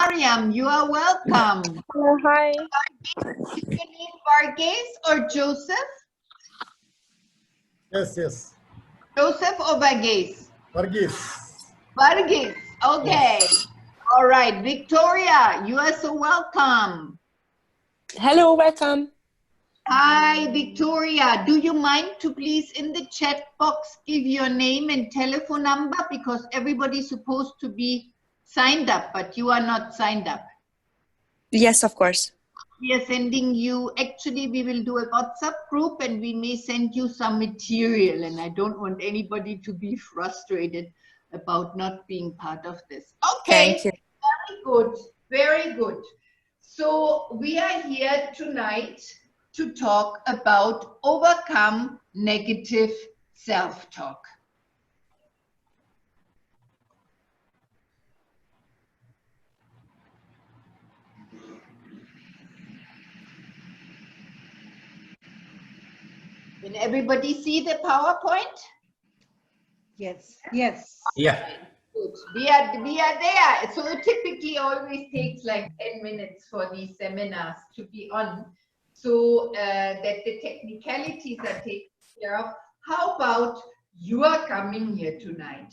Mariam, you are welcome. Hello, hi. Is your name Varghese or Joseph? Yes. Joseph or Varghese? Varghese. Varghese, okay. Yes. All right, Victoria, you are so welcome. Hello, welcome. Hi, Victoria. Do you mind to please in the chat box give your name and telephone number, because everybody's supposed to be signed up, but you are not signed up. Yes, of course. We are sending you, actually we will do a WhatsApp group and we may send you some material, and I don't want anybody to be frustrated about not being part of this. Okay, Thank you. very good, very good. So we are here tonight to talk about overcome negative self-talk. Can everybody see the PowerPoint? Yes. Yeah. Good. We are there. So it typically always takes like 10 minutes for these seminars to be on, so that the technicalities are taken care of. How about you are coming here tonight?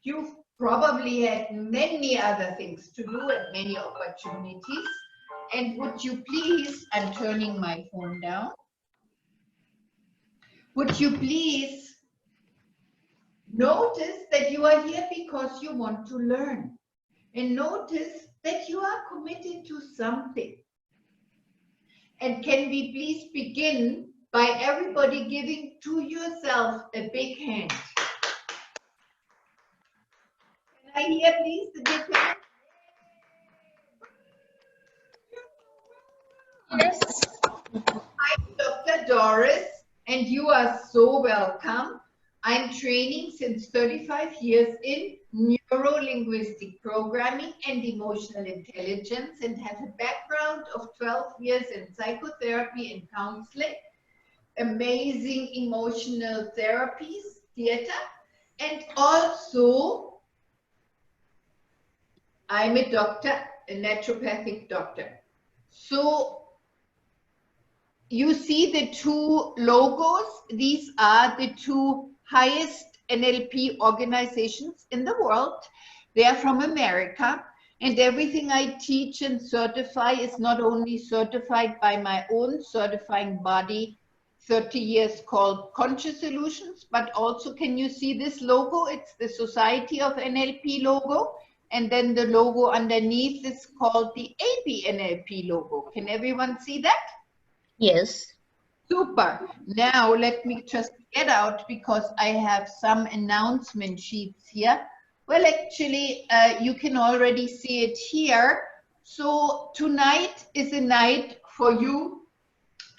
You've probably had many other things to do and many opportunities. And would you please, I'm turning my phone down. Would you please notice that you are here because you want to learn, and notice that you are committed to something. And can we please begin by everybody giving to yourself a big hand? Can I hear please the big hand? Yes. I'm Dr. Doris, and you are so welcome. I'm training since 35 years in Neuro-Linguistic Programming and Emotional Intelligence, and have a background of 12 years in psychotherapy and counseling, amazing emotional therapies, theater, and also I'm a doctor, a naturopathic doctor. So you see the two logos. These are the two highest NLP organizations in the world. They are from America, and everything I teach and certify is not only certified by my own certifying body, 30 years, called Conscious Solutions, but also, can you see this logo? It's the Society of NLP logo, and then the logo underneath is called the ABNLP logo. Can everyone see that? Yes. Super. Now let me just get out, because I have some announcement sheets here. Well, actually, you can already see it here. So tonight is a night for you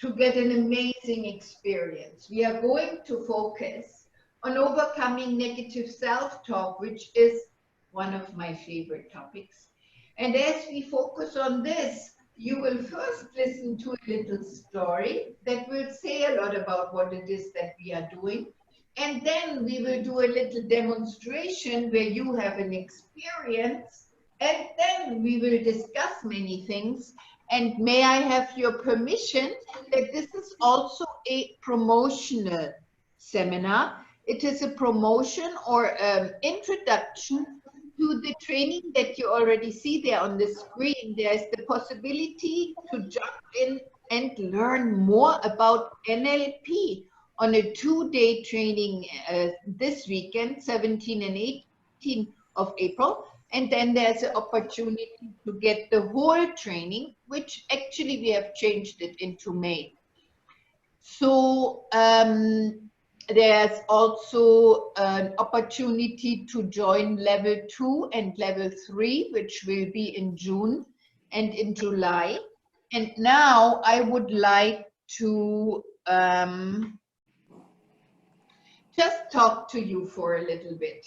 to get an amazing experience. We are going to focus on overcoming negative self-talk, which is one of my favorite topics. And as we focus on this, you will first listen to a little story that will say a lot about what it is that we are doing. And then we will do a little demonstration where you have an experience. And then we will discuss many things. And may I have your permission that this is also a promotional seminar. It is a promotion or introduction to the training that you already see there on the screen. There's the possibility to jump in and learn more about NLP on a 2-day training this weekend, 17 and 18 of April. And then there's an opportunity to get the whole training, which actually we have changed it into May. So there's also an opportunity to join level 2 and level 3, which will be in June and in July. And now I would like to just talk to you for a little bit.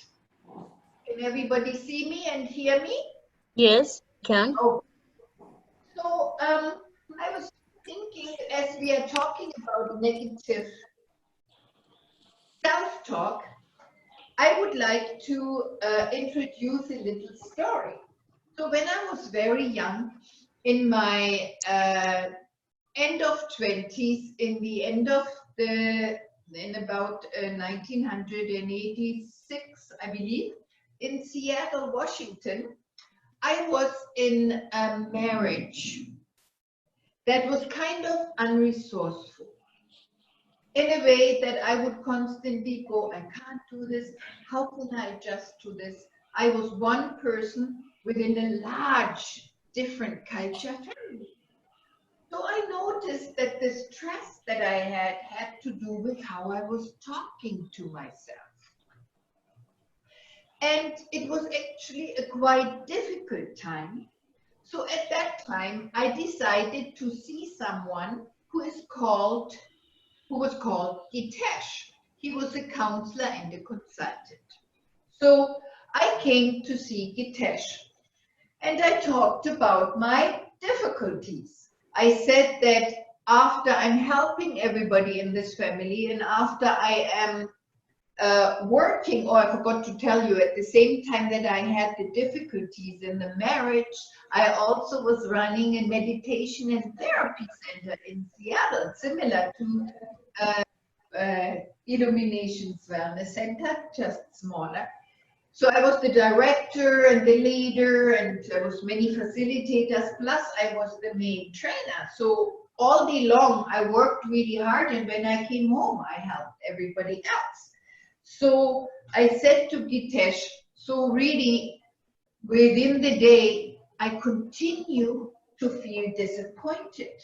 Can everybody see me and hear me? Yes, can. Oh. So I was thinking, as we are talking about negative self-talk, I would like to introduce a little story. So when I was very young, in my end of 20s, in about 1986, I believe, in Seattle, Washington, I was in a marriage that was kind of unresourceful. In a way that I would constantly go, I can't do this. How can I adjust to this? I was one person within a large, different culture family. So I noticed that the stress that I had to do with how I was talking to myself. And it was actually a quite difficult time. So at that time, I decided to see someone who was called Hitesh. He was a counselor and a consultant. So I came to see Hitesh, and I talked about my difficulties. I said that after I'm helping everybody in this family, and after I am working, or I forgot to tell you, at the same time that I had the difficulties in the marriage, I also was running a meditation and therapy center in Seattle, similar to Illuminations Wellness Center, just smaller. So I was the director and the leader, and there was many facilitators, plus I was the main trainer. So all day long, I worked really hard, and when I came home, I helped everybody else. So I said to Hitesh, so really, within the day, I continue to feel disappointed.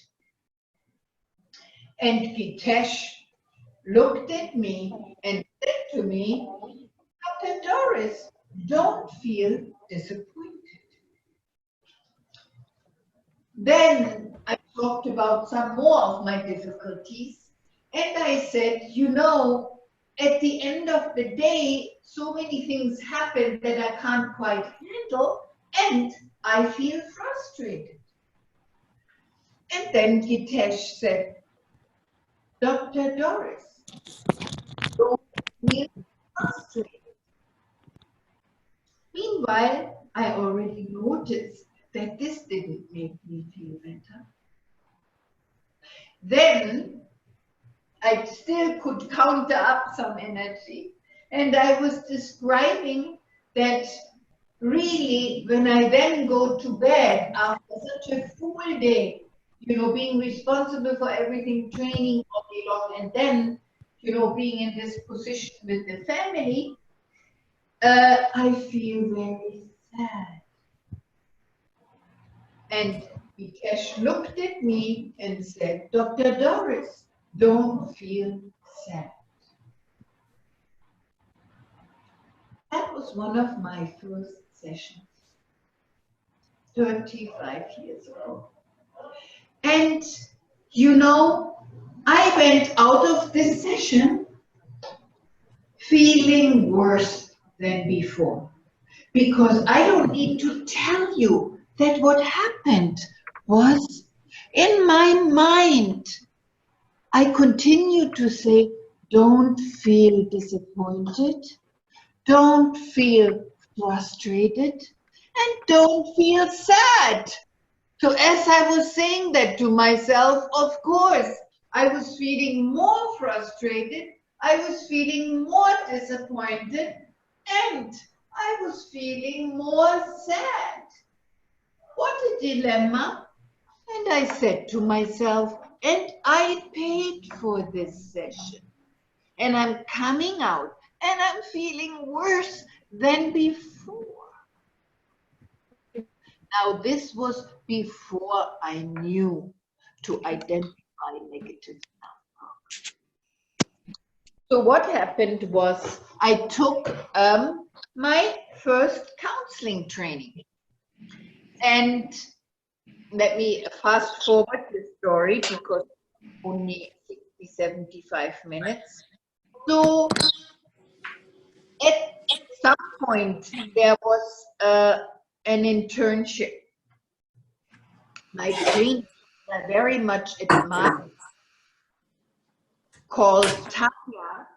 And Hitesh looked at me and said to me, Dr. Doris, don't feel disappointed. Then I talked about some more of my difficulties, and I said, you know, at the end of the day, so many things happen that I can't quite handle, and I feel frustrated. And then Hitesh said, Dr. Doris, don't feel frustrated. Meanwhile, I already noticed that this didn't make me feel better. Then I still could counter up some energy, and I was describing that really when I then go to bed after such a full day, you know, being responsible for everything, training all day long, and then, you know, being in this position with the family, I feel very sad. And Hitesh looked at me and said, Dr. Doris, don't feel sad. That was one of my first sessions, 35 years ago. And, you know, I went out of this session feeling worse than before. Because I don't need to tell you that what happened was in my mind. I continue to say, don't feel disappointed, don't feel frustrated, and don't feel sad. So as I was saying that to myself, of course, I was feeling more frustrated, I was feeling more disappointed, and I was feeling more sad. What a dilemma. And I said to myself, and I paid for this session. And I'm coming out and I'm feeling worse than before. Now, this was before I knew to identify negative self-talk. So what happened was I took my first counseling training. And let me fast forward the story because only 60, 75 minutes. So at some point there was an internship. My trainer very much admired, called Tanya,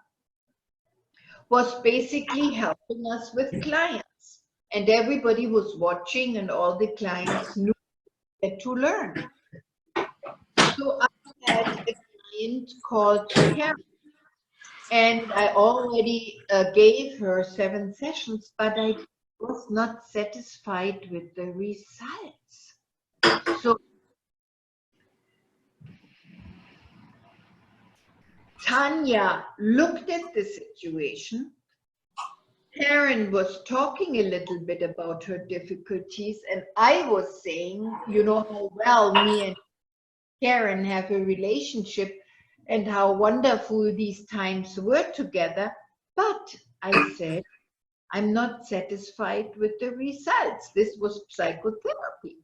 was basically helping us with clients. And everybody was watching, and all the clients knew to learn. So I had a client called Karen, and I already gave her 7 sessions, but I was not satisfied with the results. So Tanya looked at the situation. Karen was talking a little bit about her difficulties, and I was saying, you know, how well me and Karen have a relationship and how wonderful these times were together. But I said, I'm not satisfied with the results. This was psychotherapy.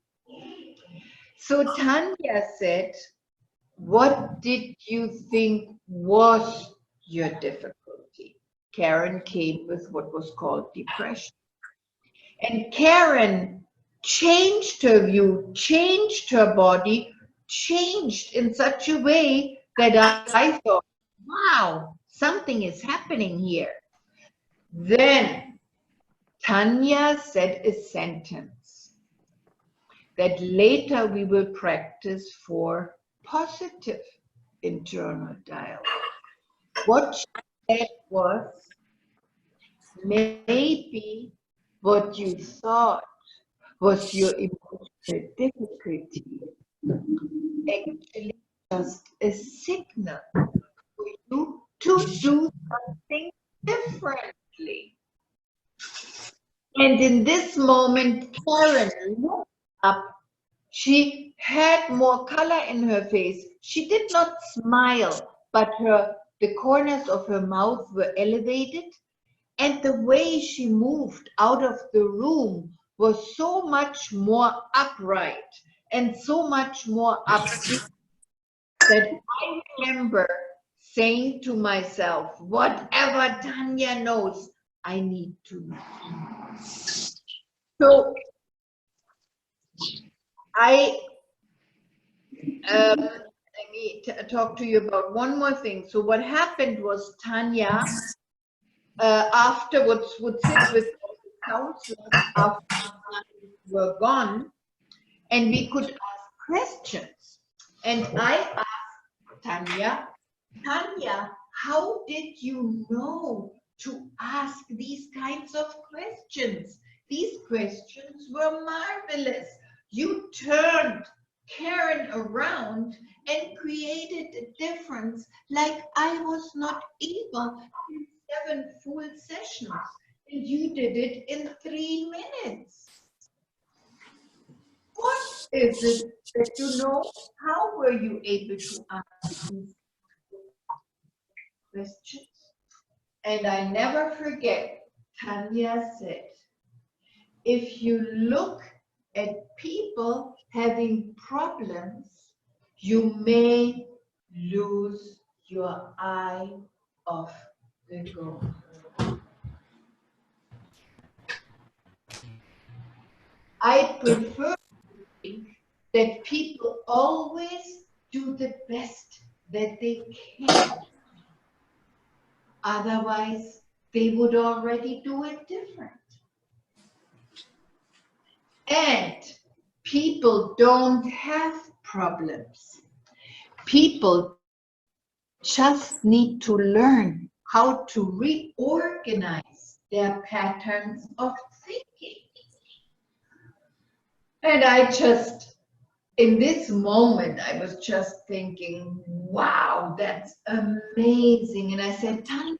So Tanya said, what did you think was your difficulty? Karen came with what was called depression. And Karen changed her view, changed her body, changed in such a way that I thought, wow, something is happening here. Then Tanya said a sentence that later we will practice for positive internal dialogue. What she said was, maybe what you thought was your emotional difficulty actually just a signal for you to do something differently. And in this moment, Karen looked up. She had more color in her face. She did not smile, but the corners of her mouth were elevated. And the way she moved out of the room was so much more upright and so much more upbeat that I remember saying to myself, whatever Tanya knows, I need to know. So let me talk to you about one more thing. So what happened was Tanya afterwards would sit with the counselors after the were gone, and we could ask questions. And I asked Tanya, how did you know to ask these kinds of questions? These questions were marvelous. You turned Karen around and created a difference like I was not able in 7 full sessions. And you did it in 3 minutes. What is it that you know? How were you able to ask these questions? And I never forget, Tanya said, if you look at people having problems, you may lose your eye off the goal. I prefer to think that people always do the best that they can. Otherwise, they would already do it different. And people don't have problems. People just need to learn how to reorganize their patterns of thinking. And I just, in this moment, I was just thinking, wow, that's amazing. And I said, Tanya,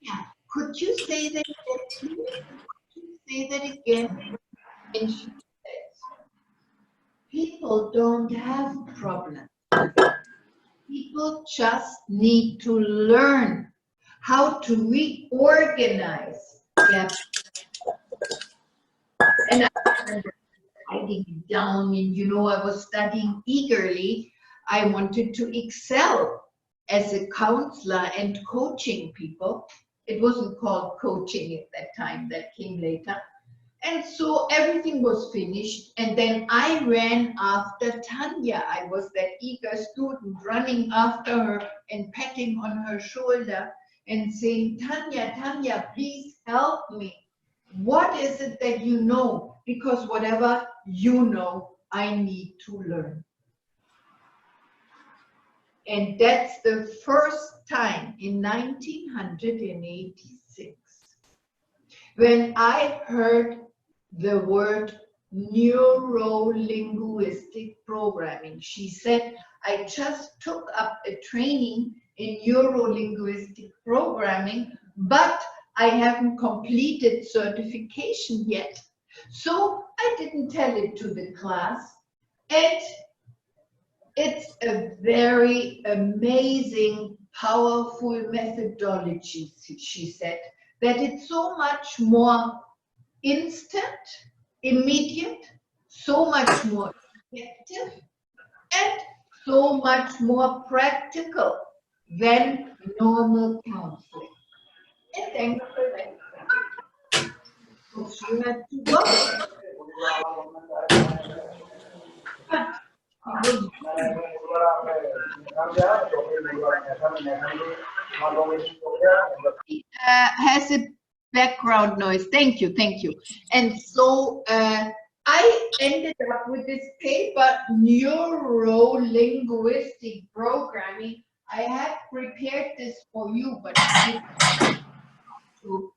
could you say that again, please? Could you say that again? And she said, people don't have problems. People just need to learn how to reorganize their. And I remember writing it down, and you know, I was studying eagerly. I wanted to excel as a counselor and coaching people. It wasn't called coaching at that time, that came later. And so everything was finished, and then I ran after Tanya. I was that eager student running after her and patting on her shoulder and saying, Tanya, Tanya, please help me. What is it that you know? Because whatever you know, I need to learn. And that's the first time in 1986 when I heard the word Neuro-Linguistic Programming. She said, I just took up a training in Neuro-Linguistic Programming, but I haven't completed certification yet. So I didn't tell it to the class. And it's a very amazing, powerful methodology, she said, that it's so much more instant, immediate, so much more effective, and so much more practical than normal counseling. And thank you for that. She had to go. But it was has a background noise. Thank you, thank you. And so I ended up with this paper, Neuro-Linguistic Programming. I had prepared this for you, but I didn't to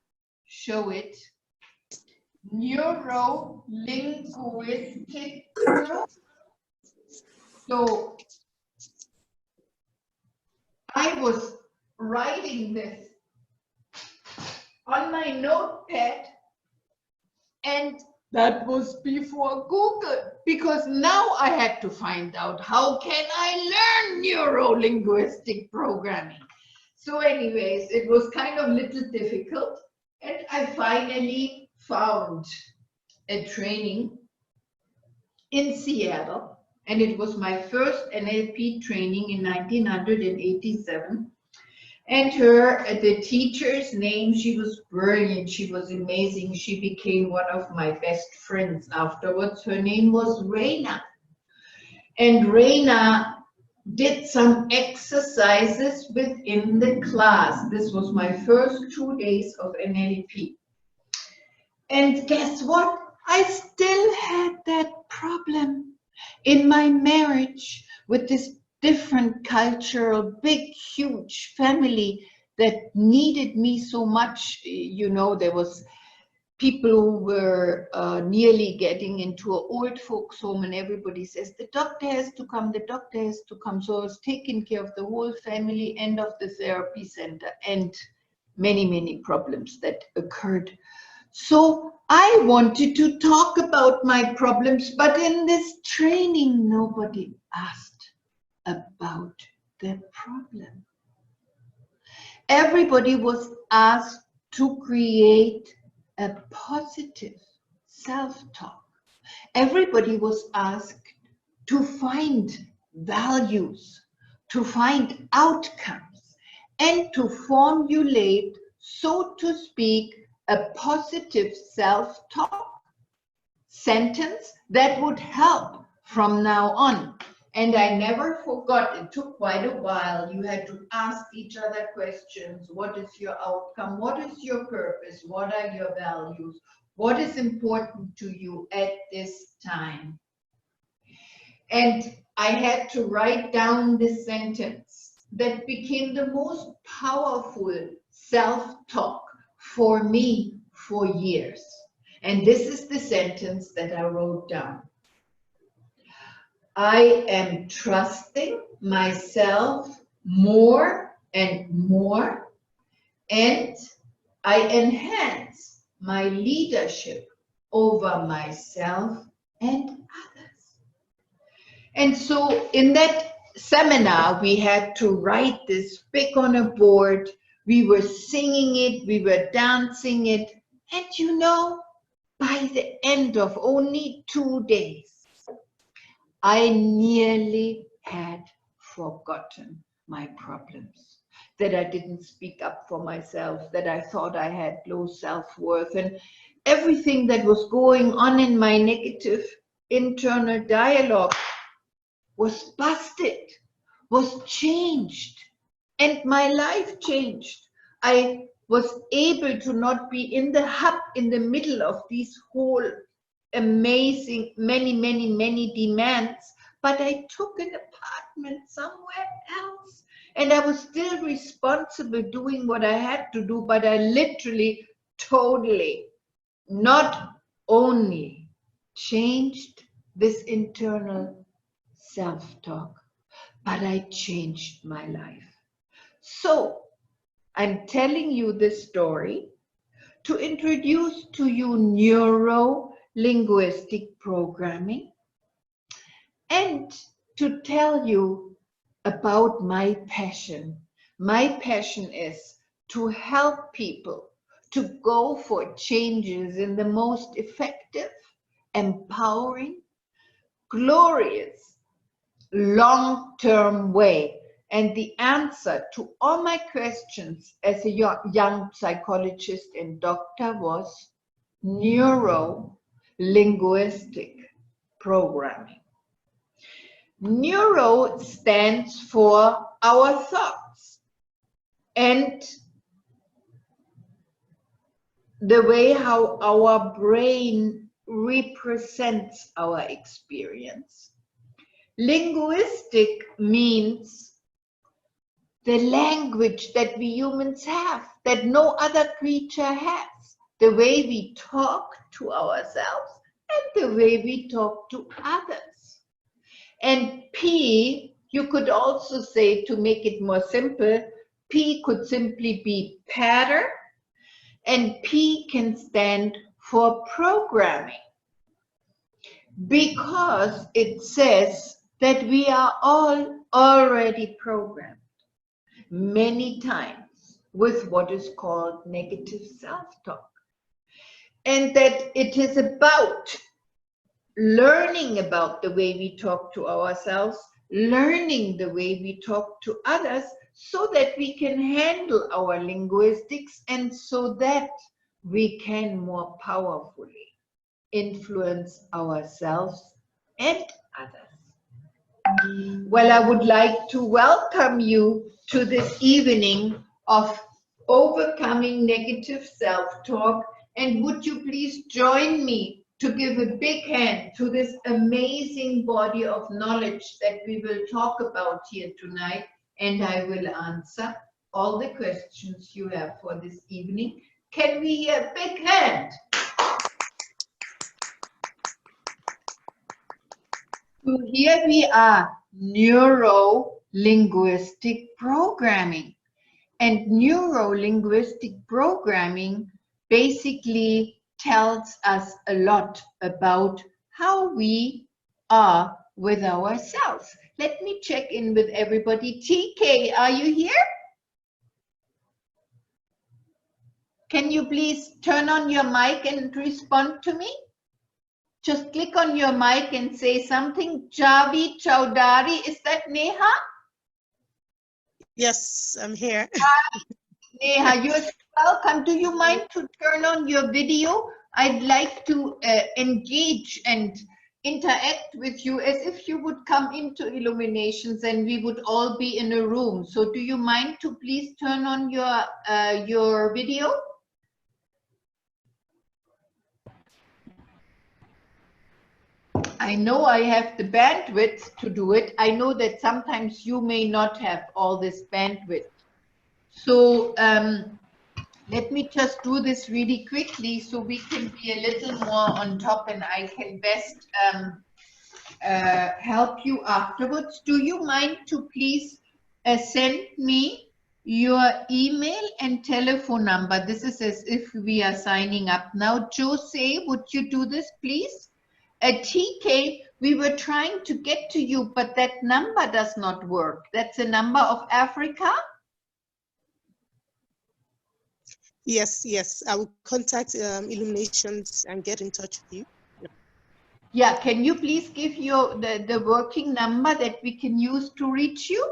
show it. Neuro-Linguistic. So I was writing this on my notepad, and that was before Google, because now I had to find out how can I learn neuro-linguistic programming. So anyways, it was kind of a little difficult, and I finally found a training in Seattle, and it was my first NLP training in 1987. And the teacher's name, she was brilliant, she was amazing, she became one of my best friends afterwards. Her name was Raina. And Raina did some exercises within the class. This was my first 2 days of NLP. And guess what? I still had that problem in my marriage with this different cultural, big, huge family that needed me so much. You know, there was people who were nearly getting into an old folks home, and everybody says, the doctor has to come, the doctor has to come. So I was taking care of the whole family and of the therapy center, and many, many problems that occurred. So I wanted to talk about my problems, but in this training, nobody asked about the problem. Everybody was asked to create a positive self-talk. Everybody was asked to find values, to find outcomes, and to formulate, so to speak, a positive self-talk sentence that would help from now on. And I never forgot, it took quite a while. You had to ask each other questions. What is your outcome? What is your purpose? What are your values? What is important to you at this time? And I had to write down this sentence that became the most powerful self-talk for me for years. And this is the sentence that I wrote down. I am trusting myself more and more, and I enhance my leadership over myself and others. And so in that seminar, we had to write this big on a board. We were singing it, we were dancing it, and you know, by the end of only 2 days, I nearly had forgotten my problems, that I didn't speak up for myself, that I thought I had low self-worth, and everything that was going on in my negative internal dialogue was busted, was changed, and my life changed. I was able to not be in the hub, in the middle of these whole amazing, many demands, but I took an apartment somewhere else. And I was still responsible doing what I had to do, but I literally, totally, not only changed this internal self-talk, but I changed my life. So I'm telling you this story to introduce to you neuro-linguistic programming and to tell you about my passion. My passion is to help people to go for changes in the most effective, empowering, glorious, long-term way. And the answer to all my questions as a young psychologist and doctor was neuro-linguistic programming. Neuro stands for our thoughts and the way how our brain represents our experience. Linguistic means the language that we humans have, that no other creature has, the way we talk to ourselves and the way we talk to others. And P, you could also say, to make it more simple, P could simply be pattern, and P can stand for programming, because it says that we are all already programmed many times with what is called negative self-talk, and that it is about learning about the way we talk to ourselves, learning the way we talk to others, so that we can handle our linguistics and so that we can more powerfully influence ourselves and others. Well, I would like to welcome you to this evening of overcoming negative self-talk, and would you please join me to give a big hand to this amazing body of knowledge that we will talk about here tonight, and I will answer all the questions you have for this evening. Can we hear a big hand? So here we are, neuro-linguistic programming. And neuro-linguistic programming basically tells us a lot about how we are with ourselves. Let me check in with everybody. TK, are you here? Can you please turn on your mic and respond to me? Just click on your mic and say something. Javi Chowdhury, is that Neha? Yes, I'm here. Hi, Neha, you're welcome. Do you mind to turn on your video? I'd like to engage and interact with you as if you would come into Illuminations and we would all be in a room. So do you mind to please turn on your video? I know I have the bandwidth to do it. I know that sometimes you may not have all this bandwidth. So let me just do this really quickly so we can be a little more on top and I can best help you afterwards. Do you mind to please send me your email and telephone number? This is as if we are signing up now. Jose, would you do this, please? TK, we were trying to get to you, but that number does not work. That's a number of Africa? Yes, yes. I will contact Illuminations and get in touch with you. Yeah, can you please give your the working number that we can use to reach you?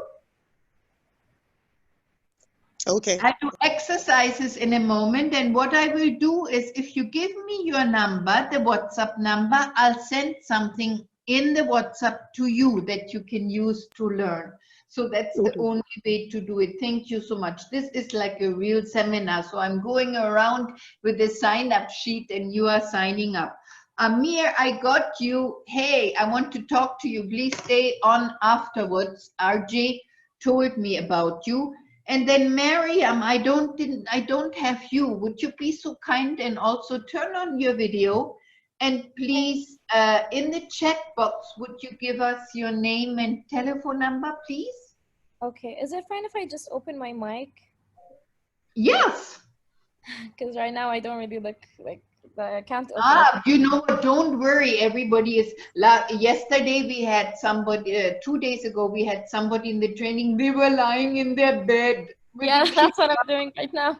Okay. I do exercises in a moment, and what I will do is if you give me your number, the WhatsApp number, I'll send something in the WhatsApp to you that you can use to learn. So that's the Okay. only way to do it. Thank you so much. This is like a real seminar. So I'm going around with the sign up sheet and you are signing up. Amir, I got you. Hey, I want to talk to you. Please stay on afterwards. RJ told me about you. And then Mariam, I don't have you. Would you be so kind and also turn on your video? And please, in the chat box, would you give us your name and telephone number, please? Okay, is it fine if I just open my mic? Yes. Because right now I don't really look like I can't open Ah, it. you know what? Don't worry. Everybody is. Yesterday we had somebody. 2 days ago we had somebody in the training. They were lying in their bed. With Yeah, the that's what I'm doing right now.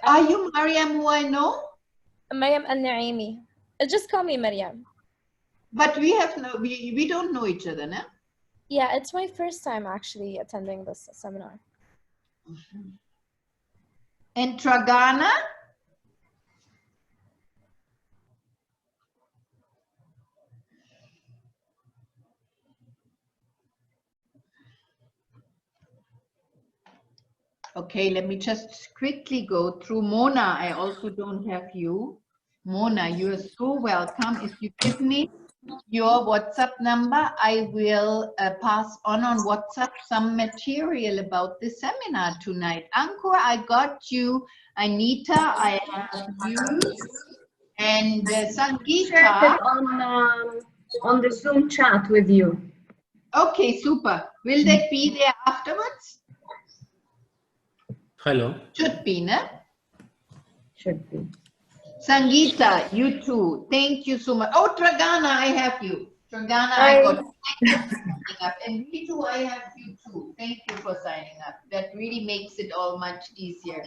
are you Mariam, who I know? Mariam Al-Naimi. Just call me Mariam. But we have no. We don't know each other, no? Yeah, it's my first time actually attending this seminar. And Tragana? Okay, let me just quickly go through. Mona, I also don't have you. Mona, you are so welcome. If you give me your WhatsApp number, I will pass on WhatsApp some material about the seminar tonight. Ankur, I got you. Anita, I have you. And Shared Sangeeta. it on the Zoom chat with you. Okay, super. Will that be there afterwards? Hello. Should be, no? Should be. Sangeeta, you too. Thank you so much. Oh, Tragana, I have you. Tragana, I got you. Thank you for signing up. And me too, I have you too. Thank you for signing up. That really makes it all much easier.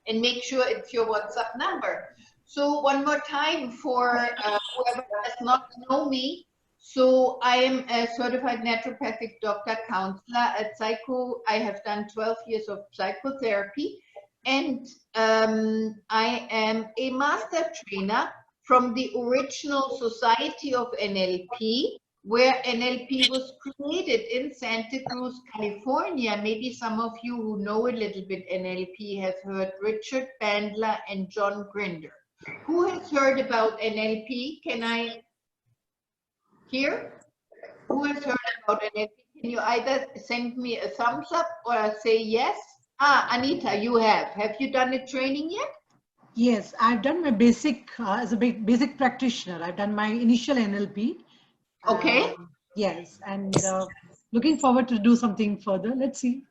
And make sure it's your WhatsApp number. So one more time for whoever does not know me. So I am a certified naturopathic doctor, counselor at Psycho. I have done 12 years of psychotherapy. And I am a master trainer from the original Society of NLP, where NLP was created in Santa Cruz, California. Maybe some of you who know a little bit NLP have heard Richard Bandler and John Grinder. Who has heard about NLP? Can I hear? Who has heard about NLP? Can you either send me a thumbs up or say yes? Ah, Anita, you have. Have you done a training yet? Yes, I've done my basic, as a basic practitioner. I've done my initial NLP. Okay. Yes, and looking forward to do something further. Let's see.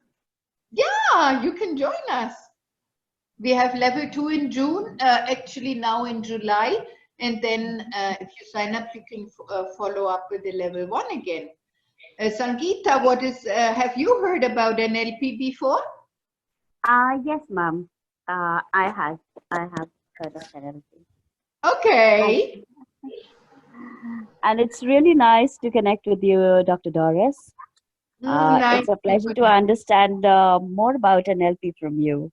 Yeah, you can join us. We have level 2 in June, actually now in July. And then if you sign up, you can follow up with the level 1 again. Sangeeta, have you heard about NLP before? Yes, ma'am. I have heard of NLP. Okay. And it's really nice to connect with you, Dr. Doris. Nice. It's a pleasure to understand more about NLP from you.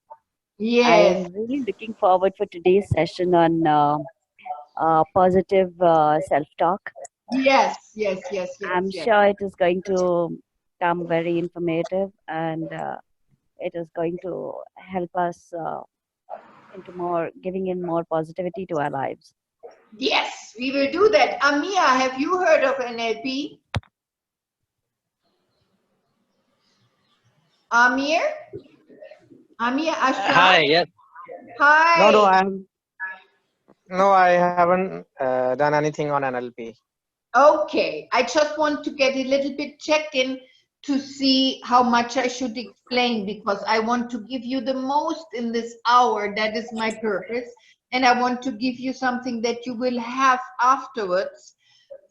Yes. I am really looking forward for today's session on positive self-talk. Yes. I'm sure it is going to come very informative, and it is going to help us into giving in more positivity to our lives. Yes, we will do that. Amia, have you heard of NLP? Amir, Ashraf? Hi, yes. Hi. No, I haven't done anything on NLP. Okay, I just want to get a little bit check-in to see how much I should explain, because I want to give you the most in this hour. That is my purpose. And I want to give you something that you will have afterwards.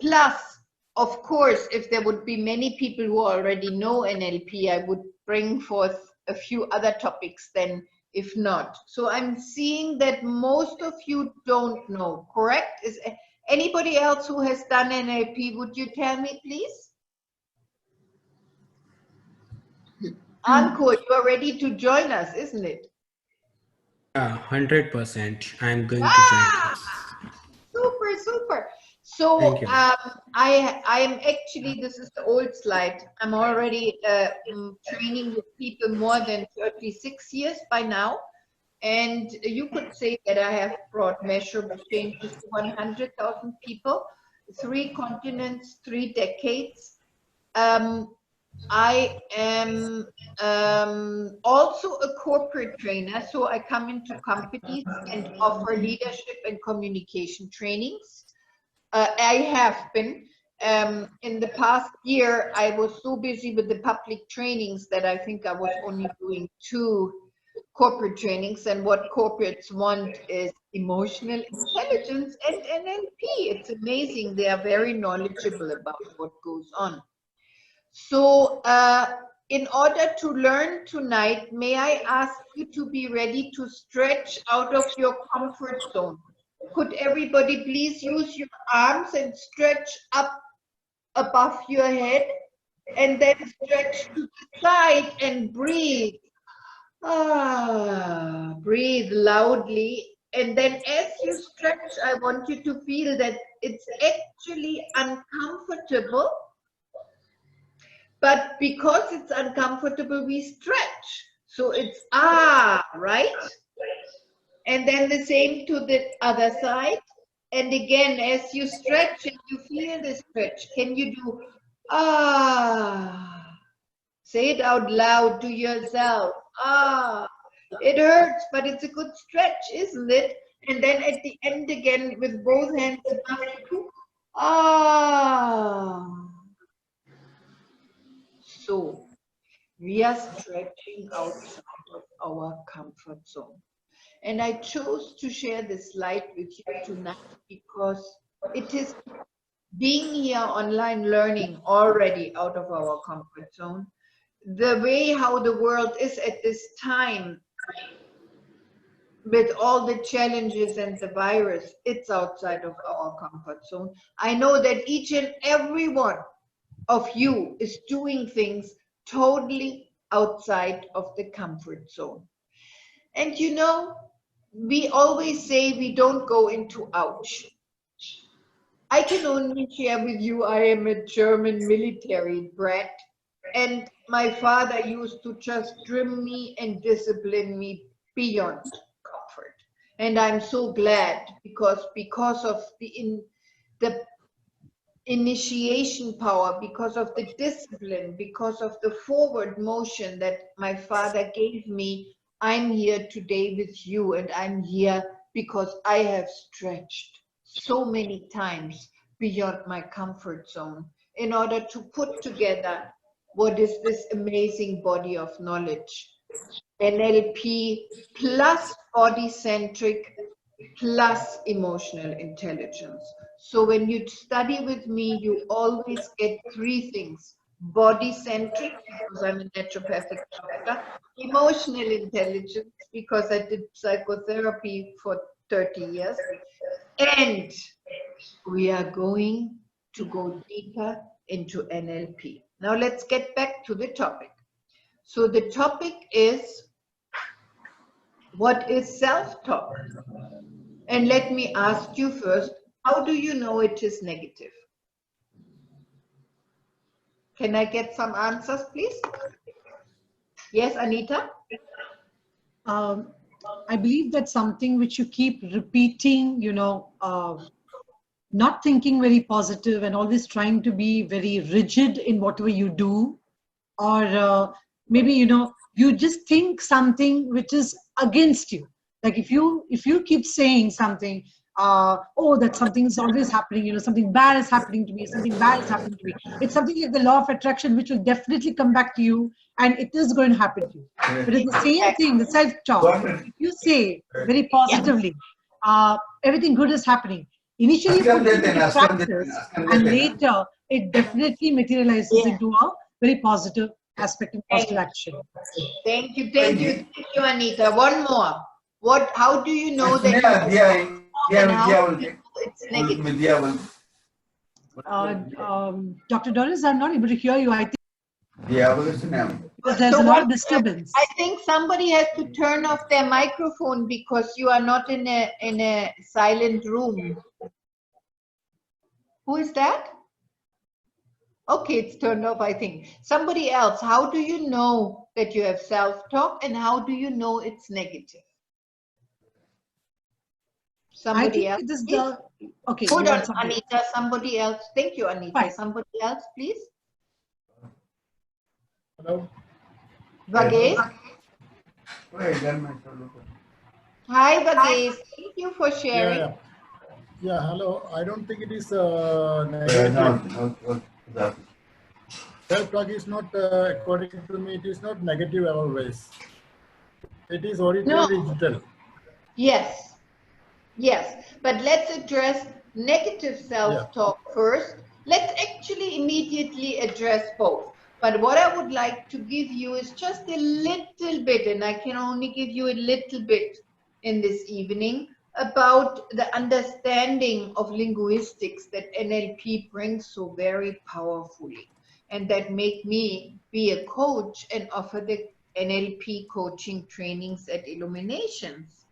Plus, of course, if there would be many people who already know NLP, I would bring forth a few other topics then, if not. So I'm seeing that most of you don't know, correct? Is anybody else who has done NLP, would you tell me, please? Ankur, you are ready to join us, isn't it? Yeah, 100%. I'm going to join this. super, super. So Thank you. I am actually, this is the old slide. I'm already training with people more than 36 years by now. And you could say that I have brought measurable changes to 100,000 people, 3 continents, 3 decades. I am also a corporate trainer, so I come into companies and offer leadership and communication trainings. I have been. In the past year, I was so busy with the public trainings that I think I was only doing 2 corporate trainings, and what corporates want is emotional intelligence and NLP. It's amazing. They are very knowledgeable about what goes on. So in order to learn tonight, may I ask you to be ready to stretch out of your comfort zone? Could everybody please use your arms and stretch up above your head, and then stretch to the side and breathe. Breathe loudly, and then as you stretch, I want you to feel that it's actually uncomfortable, but because it's uncomfortable, we stretch. So it's right? And then the same to the other side. And again, as you stretch and you feel the stretch, can you do Say it out loud to yourself. It hurts, but it's a good stretch, isn't it? And then at the end again, with both hands above you. So we are stretching outside of our comfort zone. And I chose to share this slide with you tonight because it is being here online learning already out of our comfort zone. The way how the world is at this time, with all the challenges and the virus, it's outside of our comfort zone. I know that each and every one of you is doing things totally outside of the comfort zone. And you know, we always say we don't go into ouch. I can only share with you, I am a German military brat, and my father used to just trim me and discipline me beyond comfort. And I'm so glad because of the initiation power, because of the discipline, because of the forward motion that my father gave me, I'm here today with you, and I'm here because I have stretched so many times beyond my comfort zone in order to put together what is this amazing body of knowledge. NLP plus body-centric plus emotional intelligence. So when you study with me, you always get 3 things. Body-centric, because I'm a naturopathic doctor. Emotional intelligence, because I did psychotherapy for 30 years. And we are going to go deeper into NLP. Now let's get back to the topic. So the topic is, what is self-talk? And let me ask you first, how do you know it is negative? Can I get some answers, please? Yes, Anita? I believe that's something which you keep repeating, you know, not thinking very positive and always trying to be very rigid in whatever you do. Or maybe, you know, you just think something which is against you. Like if you keep saying something, oh, that something is always happening, you know, something bad is happening to me, something bad is happening to me. It's something like the law of attraction, which will definitely come back to you, and it is going to happen to you. But it's the same thing, the self-talk. If you say very positively, everything good is happening. Initially, it's practice, and later it definitely materializes into a very positive aspect and positive action. Thank you, Anita. One more. How do you know that it's negative? Dr. Doris, I'm not able to hear you. I think because there's a lot of disturbance. I think somebody has to turn off their microphone because you are not in a silent room. Who is that? Okay, it's turned off, I think. Somebody else, how do you know that you have self-talk and how do you know it's negative? Somebody else, it is please? the, okay. Hold you on, want somebody else. Anita, somebody else. Thank you, Anita. Fine. Somebody else, please. Hello. Vagesh. Hi, Vagesh. Thank you for sharing. Yeah, yeah. Hello. I don't think it is negative. Self-talk is not, according to me, it is not negative always. It is originally digital. Yes, yes. But let's address negative self-talk first. Let's actually immediately address both. But what I would like to give you is just a little bit, and I can only give you a little bit in this evening, about the understanding of linguistics that NLP brings so very powerfully, and that make me be a coach and offer the NLP coaching trainings at Illuminations.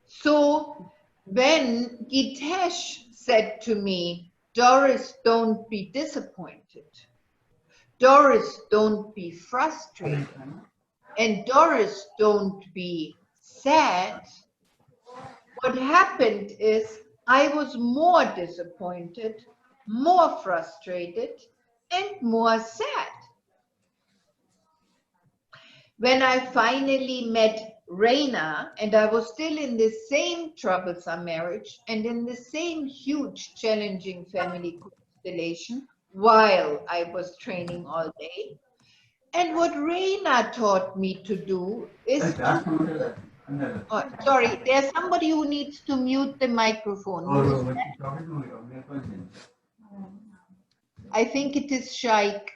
So when Gitesh said to me, Doris, don't be disappointed. Doris, don't be frustrated. And Doris, don't be sad. What happened is I was more disappointed, more frustrated, and more sad. When I finally met Raina, and I was still in the same troublesome marriage and in the same huge challenging family constellation while I was training all day. And what Raina taught me to do is oh, sorry, there's somebody who needs to mute the microphone. Who is that? I think it is Shaik.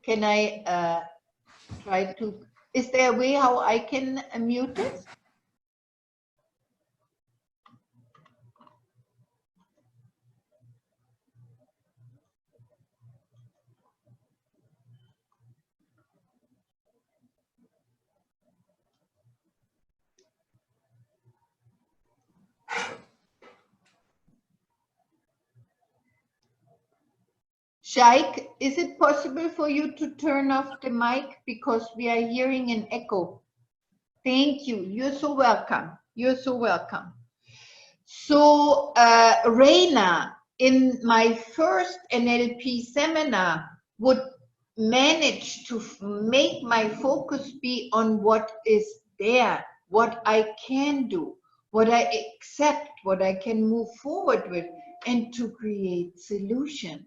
Can I try to, is there a way how I can mute it? Shaik, is it possible for you to turn off the mic because we are hearing an echo? Thank you. You're so welcome. You're so welcome. So, Raina, in my first NLP seminar, would manage to make my focus be on what is there, what I can do, what I accept, what I can move forward with, and to create solutions.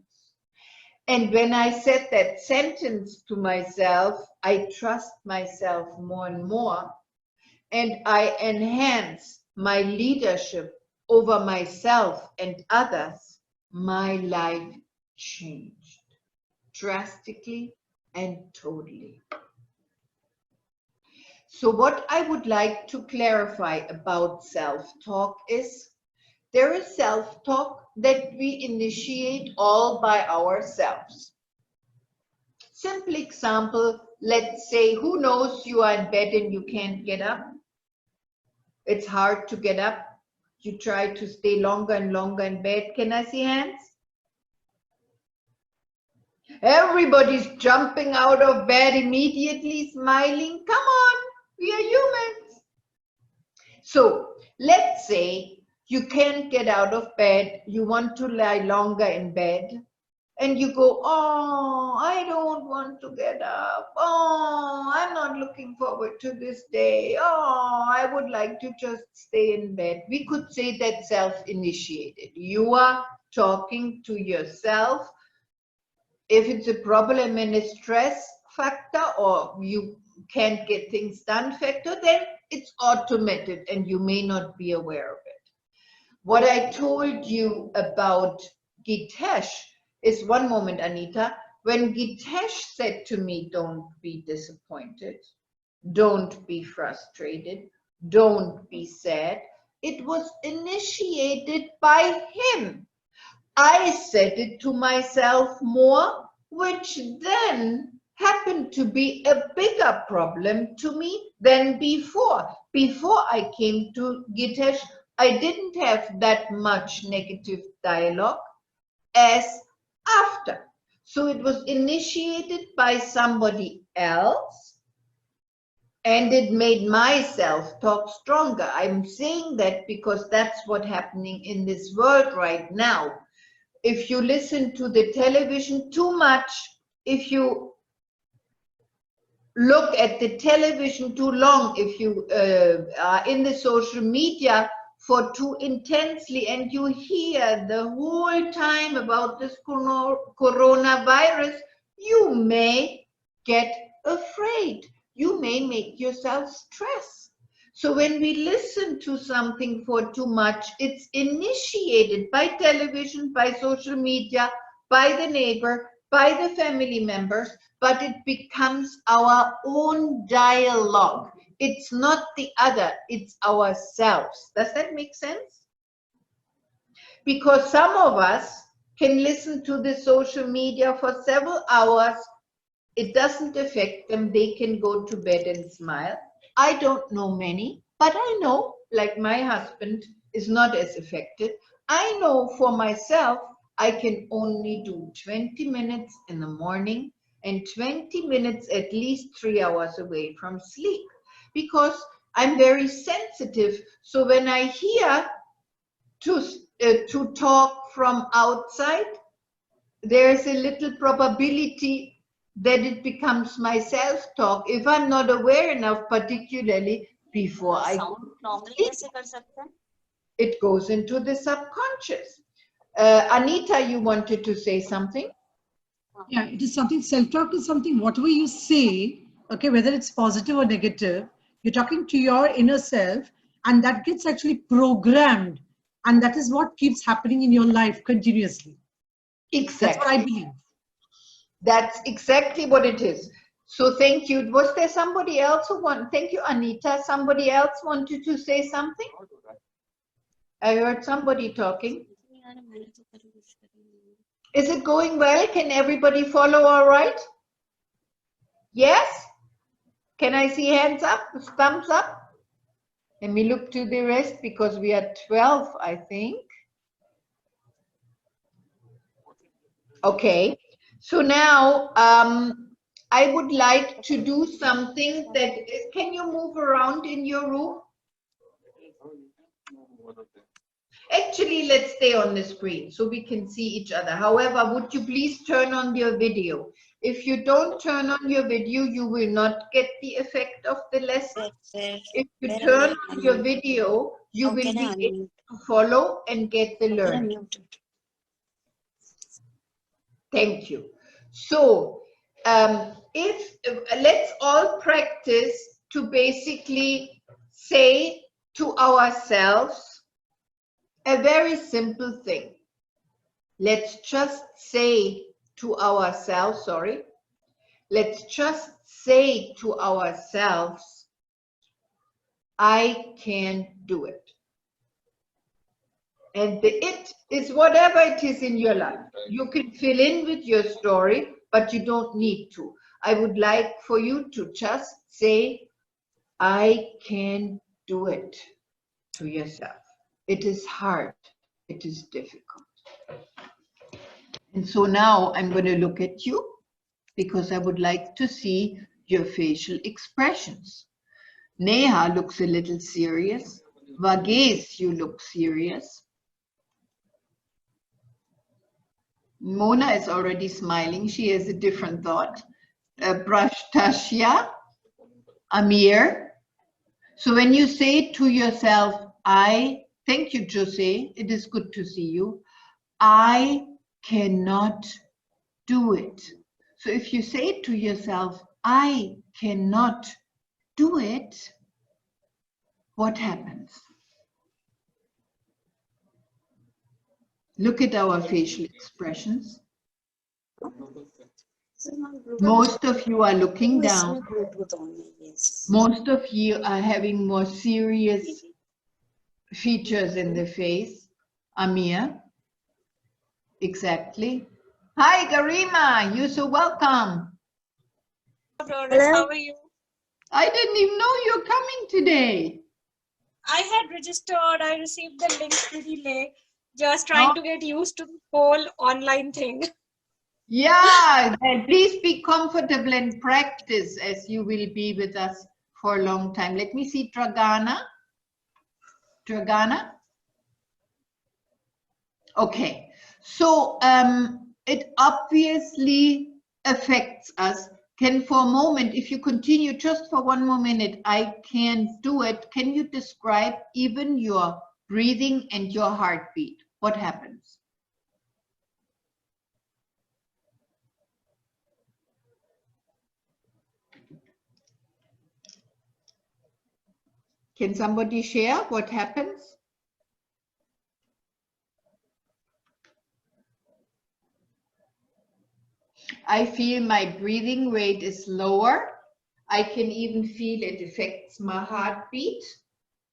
And when I said that sentence to myself, I trust myself more and more, and I enhance my leadership over myself and others, my life changed drastically and totally. So what I would like to clarify about self-talk is there is self-talk that we initiate all by ourselves. Simple example, let's say, who knows you are in bed and you can't get up? It's hard to get up. You try to stay longer and longer in bed. Can I see hands? Everybody's jumping out of bed immediately, smiling. Come on, we are humans. So let's say you can't get out of bed. You want to lie longer in bed. And you go, oh, I don't want to get up. Oh, I'm not looking forward to this day. Oh, I would like to just stay in bed. We could say that self-initiated. You are talking to yourself. If it's a problem and a stress factor, or you can't get things done factor, then it's automated and you may not be aware of it. What I told you about Gitesh is, one moment, Anita, when Gitesh said to me, don't be disappointed, don't be frustrated, don't be sad, it was initiated by him. I said it to myself more, which then happened to be a bigger problem to me than before. Before I came to Gitesh, I didn't have that much negative dialogue. as after. So it was initiated by somebody else, and it made my self-talk stronger. I'm saying that because that's what's happening in this world right now. If you listen to the television too much, if you look at the television too long, if you are in the social media for too intensely, and you hear the whole time about this coronavirus, you may get afraid. You may make yourself stress. So when we listen to something for too much, it's initiated by television, by social media, by the neighbor, by the family members, but it becomes our own dialogue. It's not the other, it's ourselves. Does that make sense? Because some of us can listen to the social media for several hours. It doesn't affect them. They can go to bed and smile. I don't know many, but I know, like my husband is not as affected. I know for myself, I can only do 20 minutes in the morning and 20 minutes at least 3 hours away from sleep, because I'm very sensitive. So when I hear to talk from outside, there's a little probability that it becomes my self-talk if I'm not aware enough, particularly before I go to sleep. It goes into the subconscious. Anita, you wanted to say something? Yeah, it is something, self-talk is something, whatever you say, okay, whether it's positive or negative, you're talking to your inner self, and that gets actually programmed. And that is what keeps happening in your life continuously. Exactly. That's what I believe. That's exactly what it is. So thank you. Was there somebody else who wanted? Thank you, Anita. Somebody else wanted to say something? I heard somebody talking. Is it going well? Can everybody follow all right? Yes? Can I see hands up, thumbs up? Let me look to the rest because we are 12, I think. Okay. So now I would like to do something that is, can you move around in your room? Actually, let's stay on the screen so we can see each other. However, would you please turn on your video? If you don't turn on your video, you will not get the effect of the lesson. If you turn on your video, you will be able to follow and get the learning. Thank you. So, let's all practice to basically say to ourselves a very simple thing. Let's just say to ourselves, let's just say to ourselves, I can do it. And the it is whatever it is in your life. You can fill in with your story, but you don't need to. I would like for you to just say, I can do it to yourself. It is hard. It is difficult. And so now I'm going to look at you because I would like to see your facial expressions. Neha looks a little serious. Vagesh, you look serious. Mona is already smiling. She has a different thought. Prashtashya, Amir. So when you say to yourself, thank you, Jose. It is good to see you. I cannot do it. So if you say to yourself, I cannot do it, what happens? Look at our facial expressions. Most of you are looking down. Most of you are having more serious features in the face. Amir. Exactly. Hi, Garima. You're so welcome. Doris, how are you? I didn't even know you're coming today. I had registered. I received the link pretty late, Just trying to get used to the whole online thing. Yeah, then please be comfortable and practice as you will be with us for a long time. Let me see Dragana. Dragana? Okay, so it obviously affects us. Can for a moment, if you continue just for 1 more minute, I can't do it. Can you describe even your breathing and your heartbeat? What happens? Can somebody share what happens? I feel my breathing rate is lower. I can even feel it affects my heartbeat,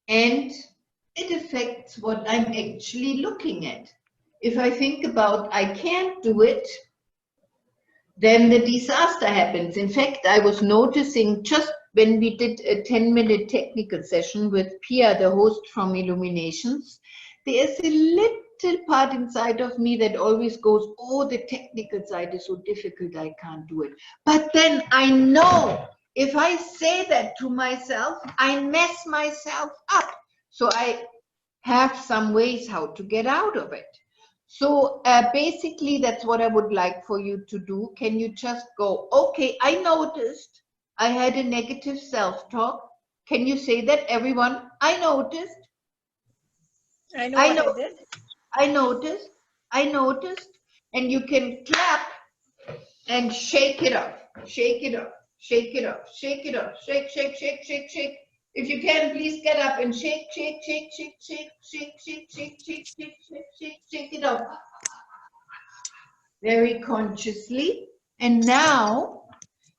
and it affects what I'm actually looking at. If I think about I can't do it, then the disaster happens. In fact, I was noticing just when we did a 10-minute technical session with Pia, the host from Illuminations, there's a little part inside of me that always goes, oh, the technical side is so difficult, I can't do it. But then I know if I say that to myself, I mess myself up. So I have some ways how to get out of it. So basically, that's what I would like for you to do. Can you just go, okay, I noticed I had a negative self-talk. Can you say that, everyone? I noticed. I know what I did. I noticed. I noticed. And you can clap and shake it off. Shake it off. Shake it off. Shake it off. Shake, shake, shake, shake, shake. If you can, please get up and shake, shake, shake, shake, shake, shake, shake, shake, shake, shake, shake, shake, shake it off. Very consciously. And now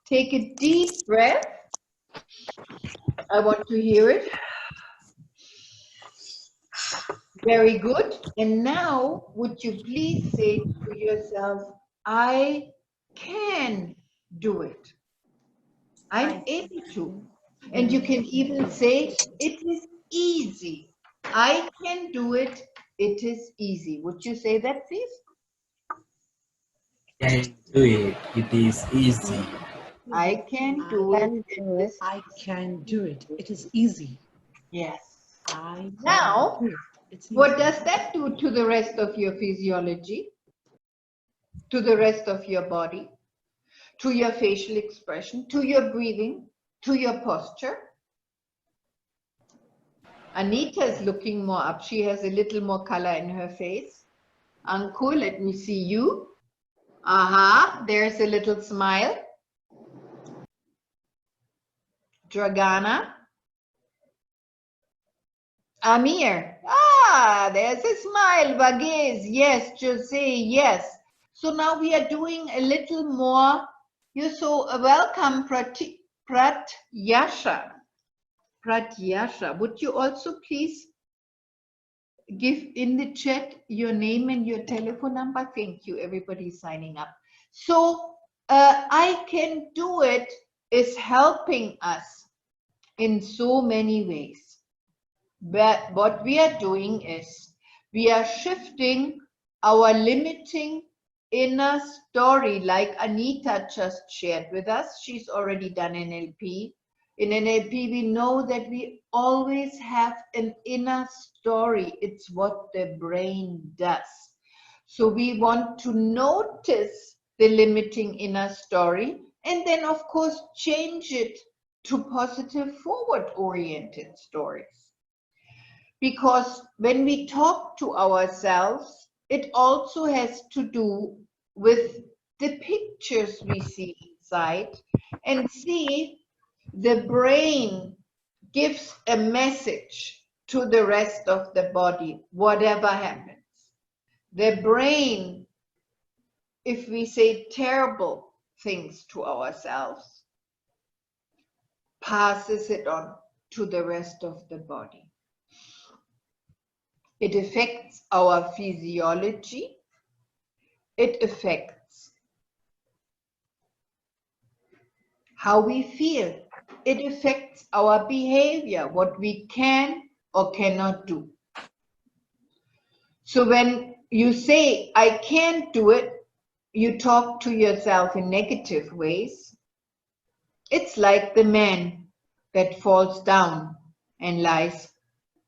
take a deep breath. I want to hear it. Very good. And now would you please say to yourself, I can do it. I'm able to. And you can even say, it is easy. I can do it. It is easy. Would you say that, please? Can do it. It is easy. I can do it. I can do it. It is easy. Yes. I Now, can do it. It's easy. what does that do to the rest of your physiology? To the rest of your body? To your facial expression? To your breathing? To your posture? Anita is looking more up. She has a little more color in her face. Anku, let me see you. Aha, there's a little smile. Dragana. Amir. Ah, there's a smile. Vagiz, yes. Jose, yes. So now we are doing a little more. You're so welcome, Pratyasha. Pratyasha, would you also please give in the chat your name and your telephone number? Thank you, everybody signing up. So I can do it is helping us in so many ways. But what we are doing is we are shifting our limiting inner story, like Anita just shared with us. She's already done NLP. In NLP, we know that we always have an inner story. It's what the brain does. So we want to notice the limiting inner story and then, of course, change it to positive, forward-oriented stories. Because when we talk to ourselves, it also has to do with the pictures we see inside, and see the brain gives a message to the rest of the body, whatever happens. The brain, if we say terrible things to ourselves, passes it on to the rest of the body. It affects our physiology. It affects how we feel. It affects our behavior, what we can or cannot do. So when you say, I can't do it, you talk to yourself in negative ways. It's like the man that falls down and lies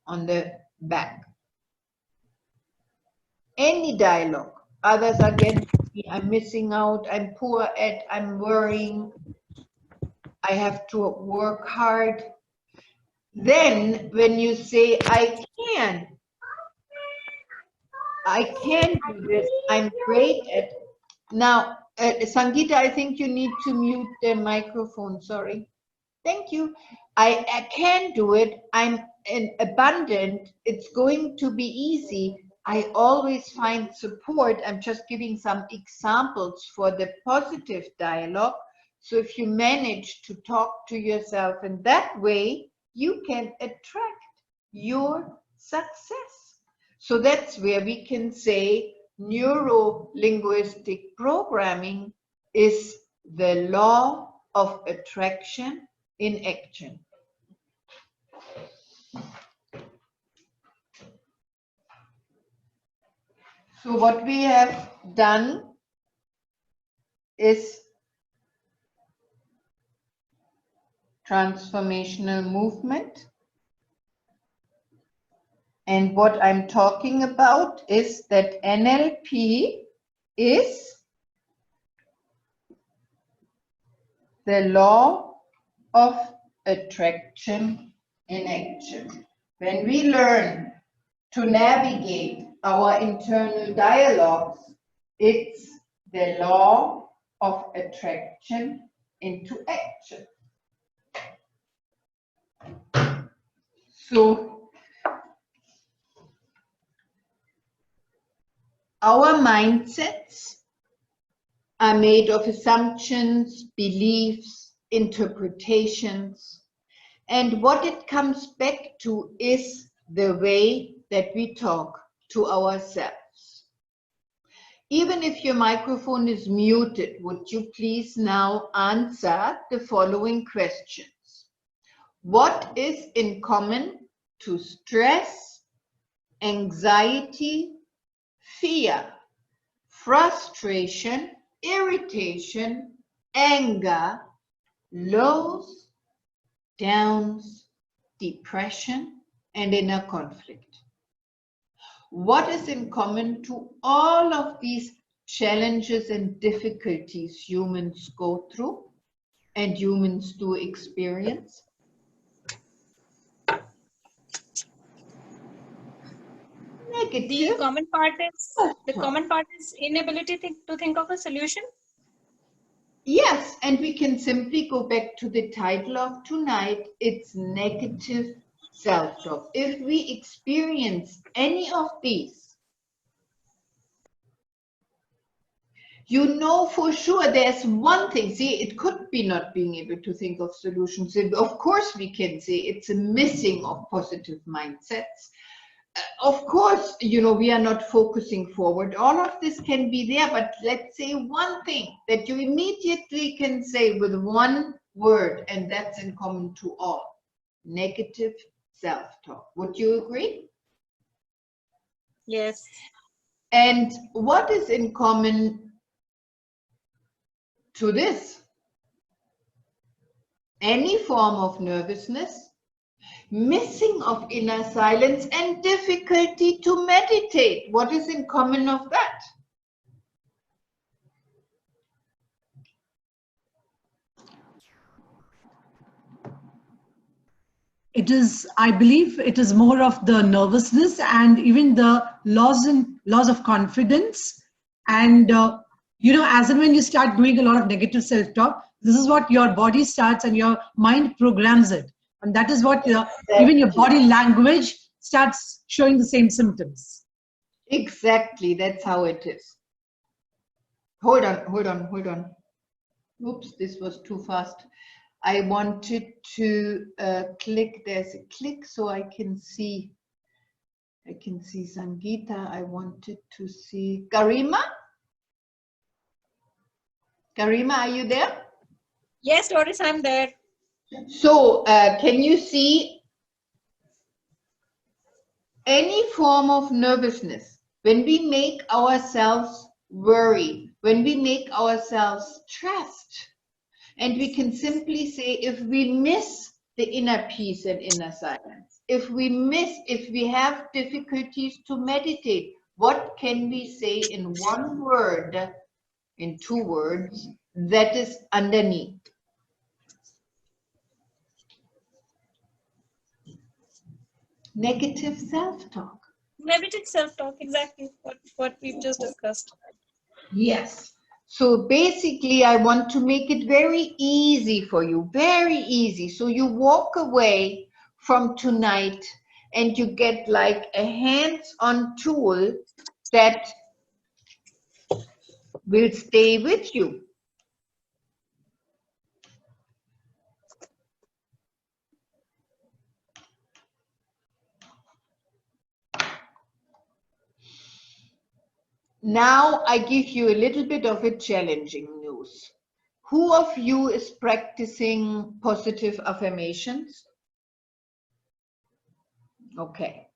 on the back. Any dialogue, others are against me, I'm missing out, I'm poor at, I'm worrying, I have to work hard. Then when you say, I can do this, I'm great at. Now, Sangeeta, I think you need to mute the microphone, sorry. Thank you. I can do it, I'm abundant, it's going to be easy. I always find support. I'm just giving some examples for the positive dialogue. So if you manage to talk to yourself in that way, you can attract your success. So that's where we can say neuro-linguistic programming is the law of attraction in action. So what we have done is transformational movement. And what I'm talking about is that NLP is the law of attraction in action. When we learn to navigate our internal dialogues, it's the law of attraction into action. So our mindsets are made of assumptions, beliefs, interpretations, and what it comes back to is the way that we talk to ourselves. Even if your microphone is muted, would you please now answer the following questions? What is in common to stress, anxiety, fear, frustration, irritation, anger, lows, downs, depression, and inner conflict? What is in common to all of these challenges and difficulties humans go through and humans do experience? Negative. The common part is inability to think of a solution. Yes, and we can simply go back to the title of tonight. It's negative self-talk. If we experience any of these, you know for sure there's one thing. See, it could be not being able to think of solutions. Of course, we can say it's a missing of positive mindsets. Of course, you know, we are not focusing forward. All of this can be there, but let's say one thing that you immediately can say with one word, and that's in common to all: negative self-talk. Would you agree? Yes. And what is in common to this? Any form of nervousness, missing of inner silence, and difficulty to meditate. What is in common of that? It is, I believe it is more of the nervousness and even the loss of confidence. And, you know, as and when you start doing a lot of negative self-talk, this is what your body starts and your mind programs it. And that is what even your body language starts showing the same symptoms. Exactly, that's how it is. Hold on. Oops, this was too fast. I wanted to click, there's a click so I can see Sangeeta. I wanted to see Garima. Garima, are you there? Yes, Doris, I'm there. So, can you see any form of nervousness, when we make ourselves worry, when we make ourselves stressed, and we can simply say, if we miss the inner peace and inner silence, if we have difficulties to meditate, what can we say in one word, in 2 words, that is underneath? Negative self-talk. Negative self-talk, exactly what we've just discussed. Yes. So basically, I want to make it very easy for you, very easy. So you walk away from tonight and you get like a hands-on tool that will stay with you. Now I give you a little bit of a challenging news. Who of you is practicing positive affirmations? Okay.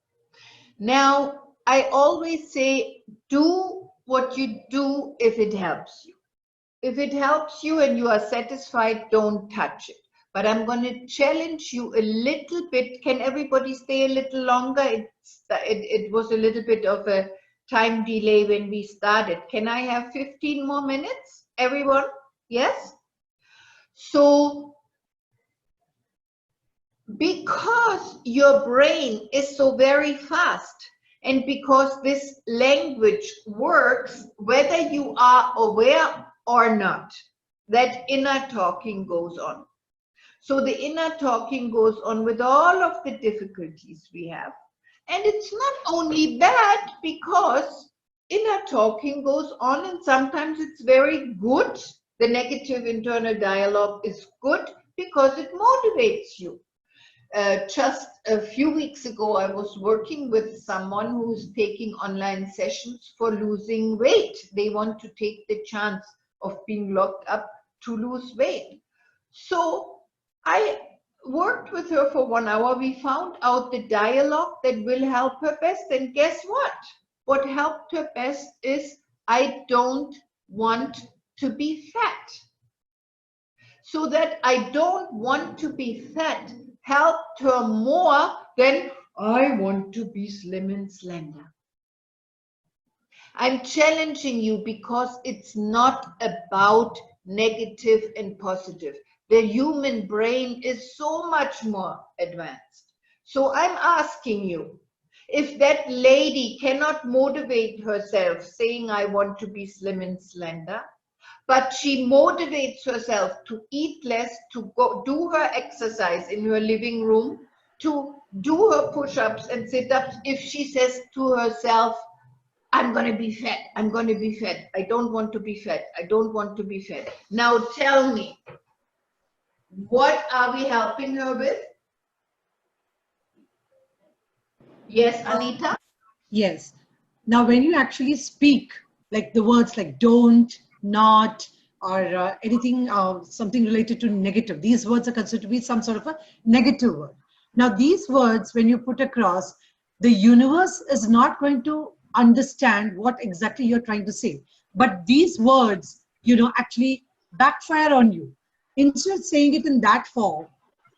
Now, I always say, do what you do if it helps you. If it helps you and you are satisfied, don't touch it. But I'm going to challenge you a little bit. Can everybody stay a little longer? It was a little bit of a time delay when we started. Can I have 15 more minutes, everyone? Yes? So, because your brain is so very fast, and because this language works whether you are aware or not, that inner talking goes on. So the inner talking goes on with all of the difficulties we have. And it's not only bad, because inner talking goes on and sometimes it's very good. The negative internal dialogue is good because it motivates you. Just a few weeks ago, I was working with someone who's taking online sessions for losing weight. They want to take the chance of being locked up to lose weight. So I worked with her for 1 hour. We found out the dialogue that will help her best. And guess what? What helped her best is, I don't want to be fat. So that I don't want to be fat helped her more than I want to be slim and slender. I'm challenging you because it's not about negative and positive. The human brain is so much more advanced. So I'm asking you, if that lady cannot motivate herself saying, I want to be slim and slender, but she motivates herself to eat less, to go do her exercise in her living room, to do her push-ups and sit-ups, if she says to herself, I'm going to be fat, I'm going to be fat, I don't want to be fat, I don't want to be fat. Now tell me, what are we helping her with? Yes, Anita? Yes. Now, when you actually speak, like the words like don't, not, or anything, something related to negative, these words are considered to be some sort of a negative word. Now, these words, when you put across, the universe is not going to understand what exactly you're trying to say. But these words, actually backfire on you. Instead of saying it in that form,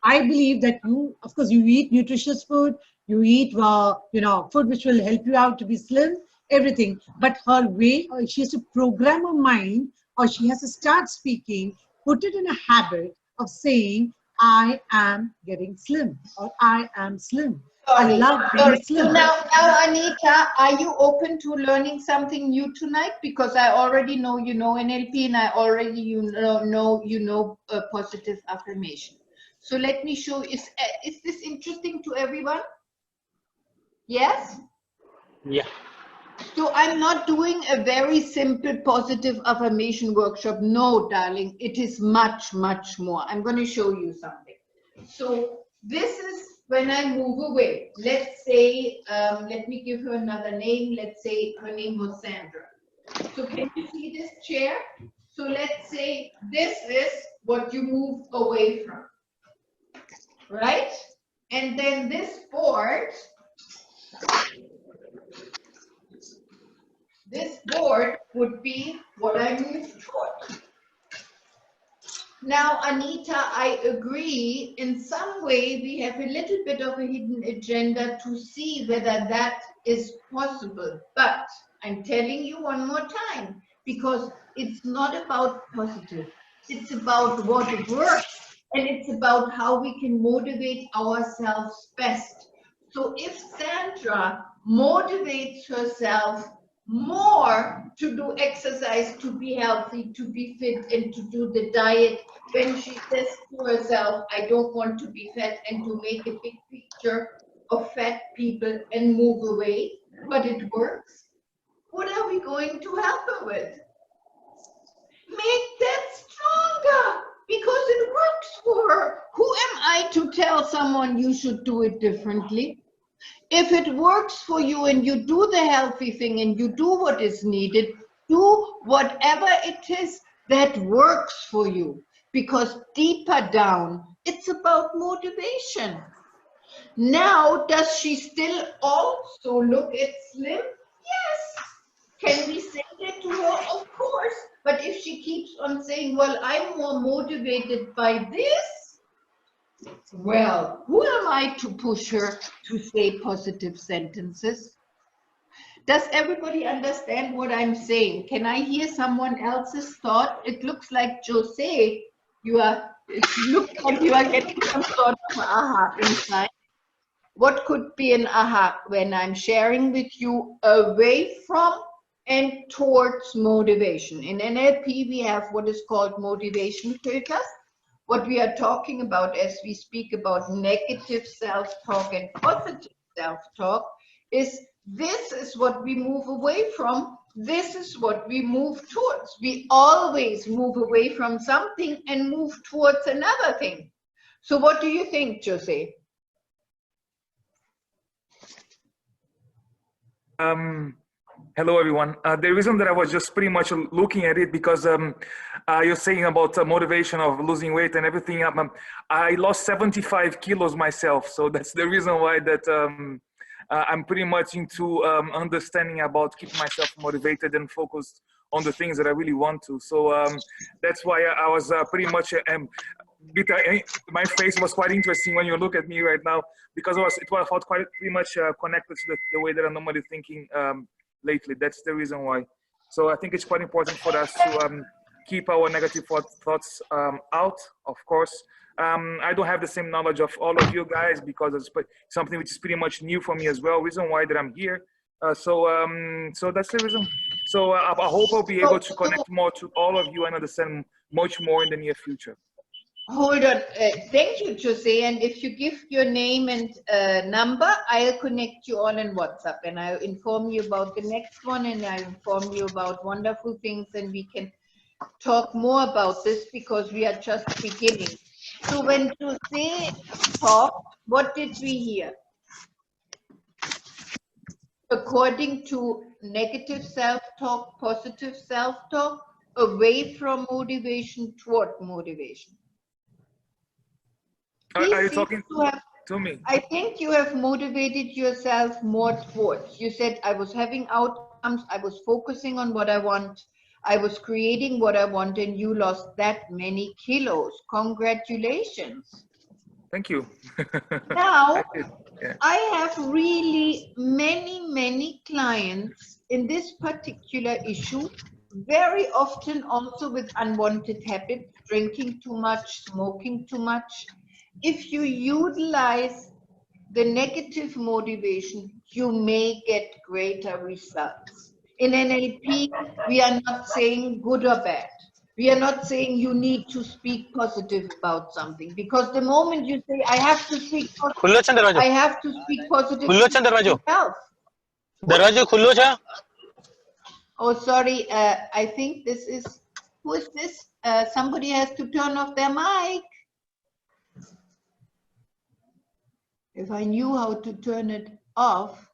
I believe that you, of course, you eat nutritious food, you eat, food which will help you out to be slim, everything. But her way, she has to program her mind, or she has to start speaking, put it in a habit of saying, I am getting slim, or I am slim. I love being slim. So now, Anita, are you open to learning something new tonight? Because I already know you know NLP, and I already know positive affirmation. So let me show. Is this interesting to everyone? Yes? Yeah. So I'm not doing a very simple positive affirmation workshop. No, darling, it is much, much more. I'm going to show you something. So this is when I move away. Let's say, let me give her another name. Let's say her name was Sandra. So can you see this chair? So let's say this is what you move away from, right? And then this board this board would be what I move toward. Now, Anita, I agree. In some way, we have a little bit of a hidden agenda to see whether that is possible. But I'm telling you one more time, because it's not about positive. It's about what works, and it's about how we can motivate ourselves best. So if Sandra motivates herself more to do exercise, to be healthy, to be fit, and to do the diet, when she says to herself, I don't want to be fat, and to make a big picture of fat people and move away, but it works, what are we going to help her with? Make that stronger, because it works for her. Who am I to tell someone you should do it differently? If it works for you and you do the healthy thing and you do what is needed, do whatever it is that works for you. Because deeper down, it's about motivation. Now, does she still also look at slim? Yes. Can we say that to her? Of course. But if she keeps on saying, well, I'm more motivated by this, well, who am I to push her to say positive sentences? Does everybody understand what I'm saying? Can I hear someone else's thought? It looks like Jose, it looks like you are getting some sort of aha inside. What could be an aha when I'm sharing with you away from and towards motivation? In NLP, we have what is called motivation filters. What we are talking about as we speak about negative self-talk and positive self-talk is this is what we move away from, this is what we move towards. We always move away from something and move towards another thing. So what do you think, Jose? Hello, everyone. The reason that I was just pretty much looking at it because you're saying about motivation of losing weight and everything. I lost 75 kilos myself, so that's the reason why that I'm pretty much into understanding about keeping myself motivated and focused on the things that I really want to. So that's why I was pretty much my face was quite interesting when you look at me right now because it felt quite pretty much connected to the way that I'm normally thinking lately. That's the reason why. So I think it's quite important for us to keep our negative thoughts out, of course. I don't have the same knowledge of all of you guys because it's something which is pretty much new for me as well. Reason why that I'm here. So that's the reason. So I hope I'll be able to connect more to all of you and understand much more in the near future. Hold on. Thank you, Jose. And if you give your name and number, I'll connect you all in WhatsApp and I'll inform you about the next one and I'll inform you about wonderful things and we can talk more about this because we are just beginning. So when Jose talked, what did we hear? According to negative self-talk, positive self-talk, away from motivation toward motivation. Are you talking to me? I think you have motivated yourself more towards. You said I was having outcomes, I was focusing on what I want, I was creating what I want, and you lost that many kilos. Congratulations. Thank you. Now, I have really many clients in this particular issue, very often also with unwanted habits, drinking too much, smoking too much. If you utilize the negative motivation, you may get greater results. In NLP, we are not saying good or bad. We are not saying you need to speak positive about something because the moment you say, I have to speak positive, I have to speak positive about health. Oh, sorry. I think this is, who is this? Somebody has to turn off their mic. If I knew how to turn it off.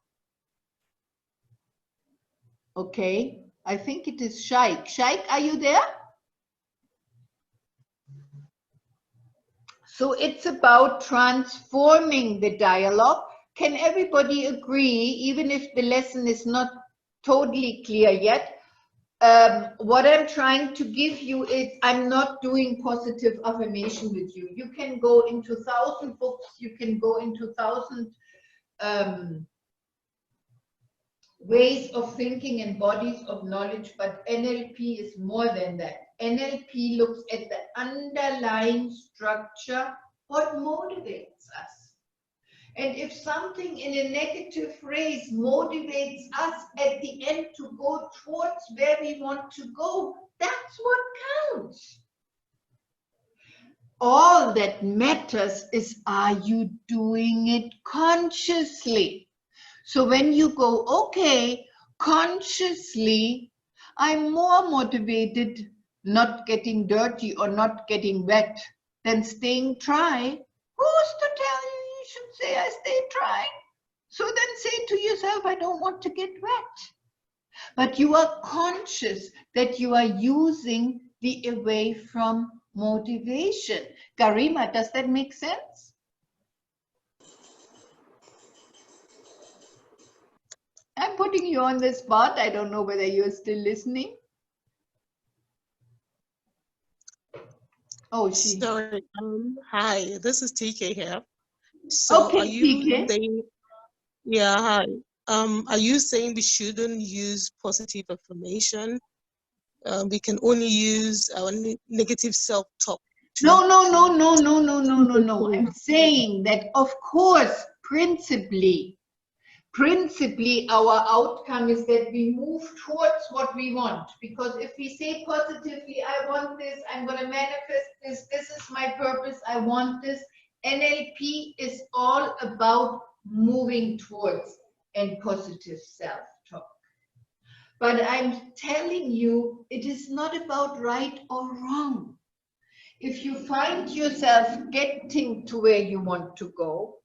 Okay, I think it is Shaikh. Shaikh, are you there? So it's about transforming the dialogue. Can everybody agree, even if the lesson is not totally clear yet. What I'm trying to give you is I'm not doing positive affirmation with you. You can go into 1,000 books, you can go into 1,000 ways of thinking and bodies of knowledge, but NLP is more than that. NLP looks at the underlying structure, what motivates us. And if something in a negative phrase motivates us at the end to go towards where we want to go, that's what counts. All that matters is, are you doing it consciously? So when you go, okay, consciously, I'm more motivated not getting dirty or not getting wet than staying dry. Who's to tell you you should say I stay dry? So then say to yourself, I don't want to get wet. But you are conscious that you are using the away from motivation. Garima, does that make sense? I'm putting you on the spot. I don't know whether you're still listening. Oh, Sorry. Hi, this is TK here. So okay, are you TK. saying, yeah, hi. Are you saying we shouldn't use positive affirmation? We can only use our negative self-talk. No. I'm saying that, of course, principally, our outcome is that we move towards what we want. Because if we say positively, I want this, I'm going to manifest this, this is my purpose, I want this. NLP is all about moving towards and positive self-talk. But I'm telling you, it is not about right or wrong. If you find yourself getting to where you want to go,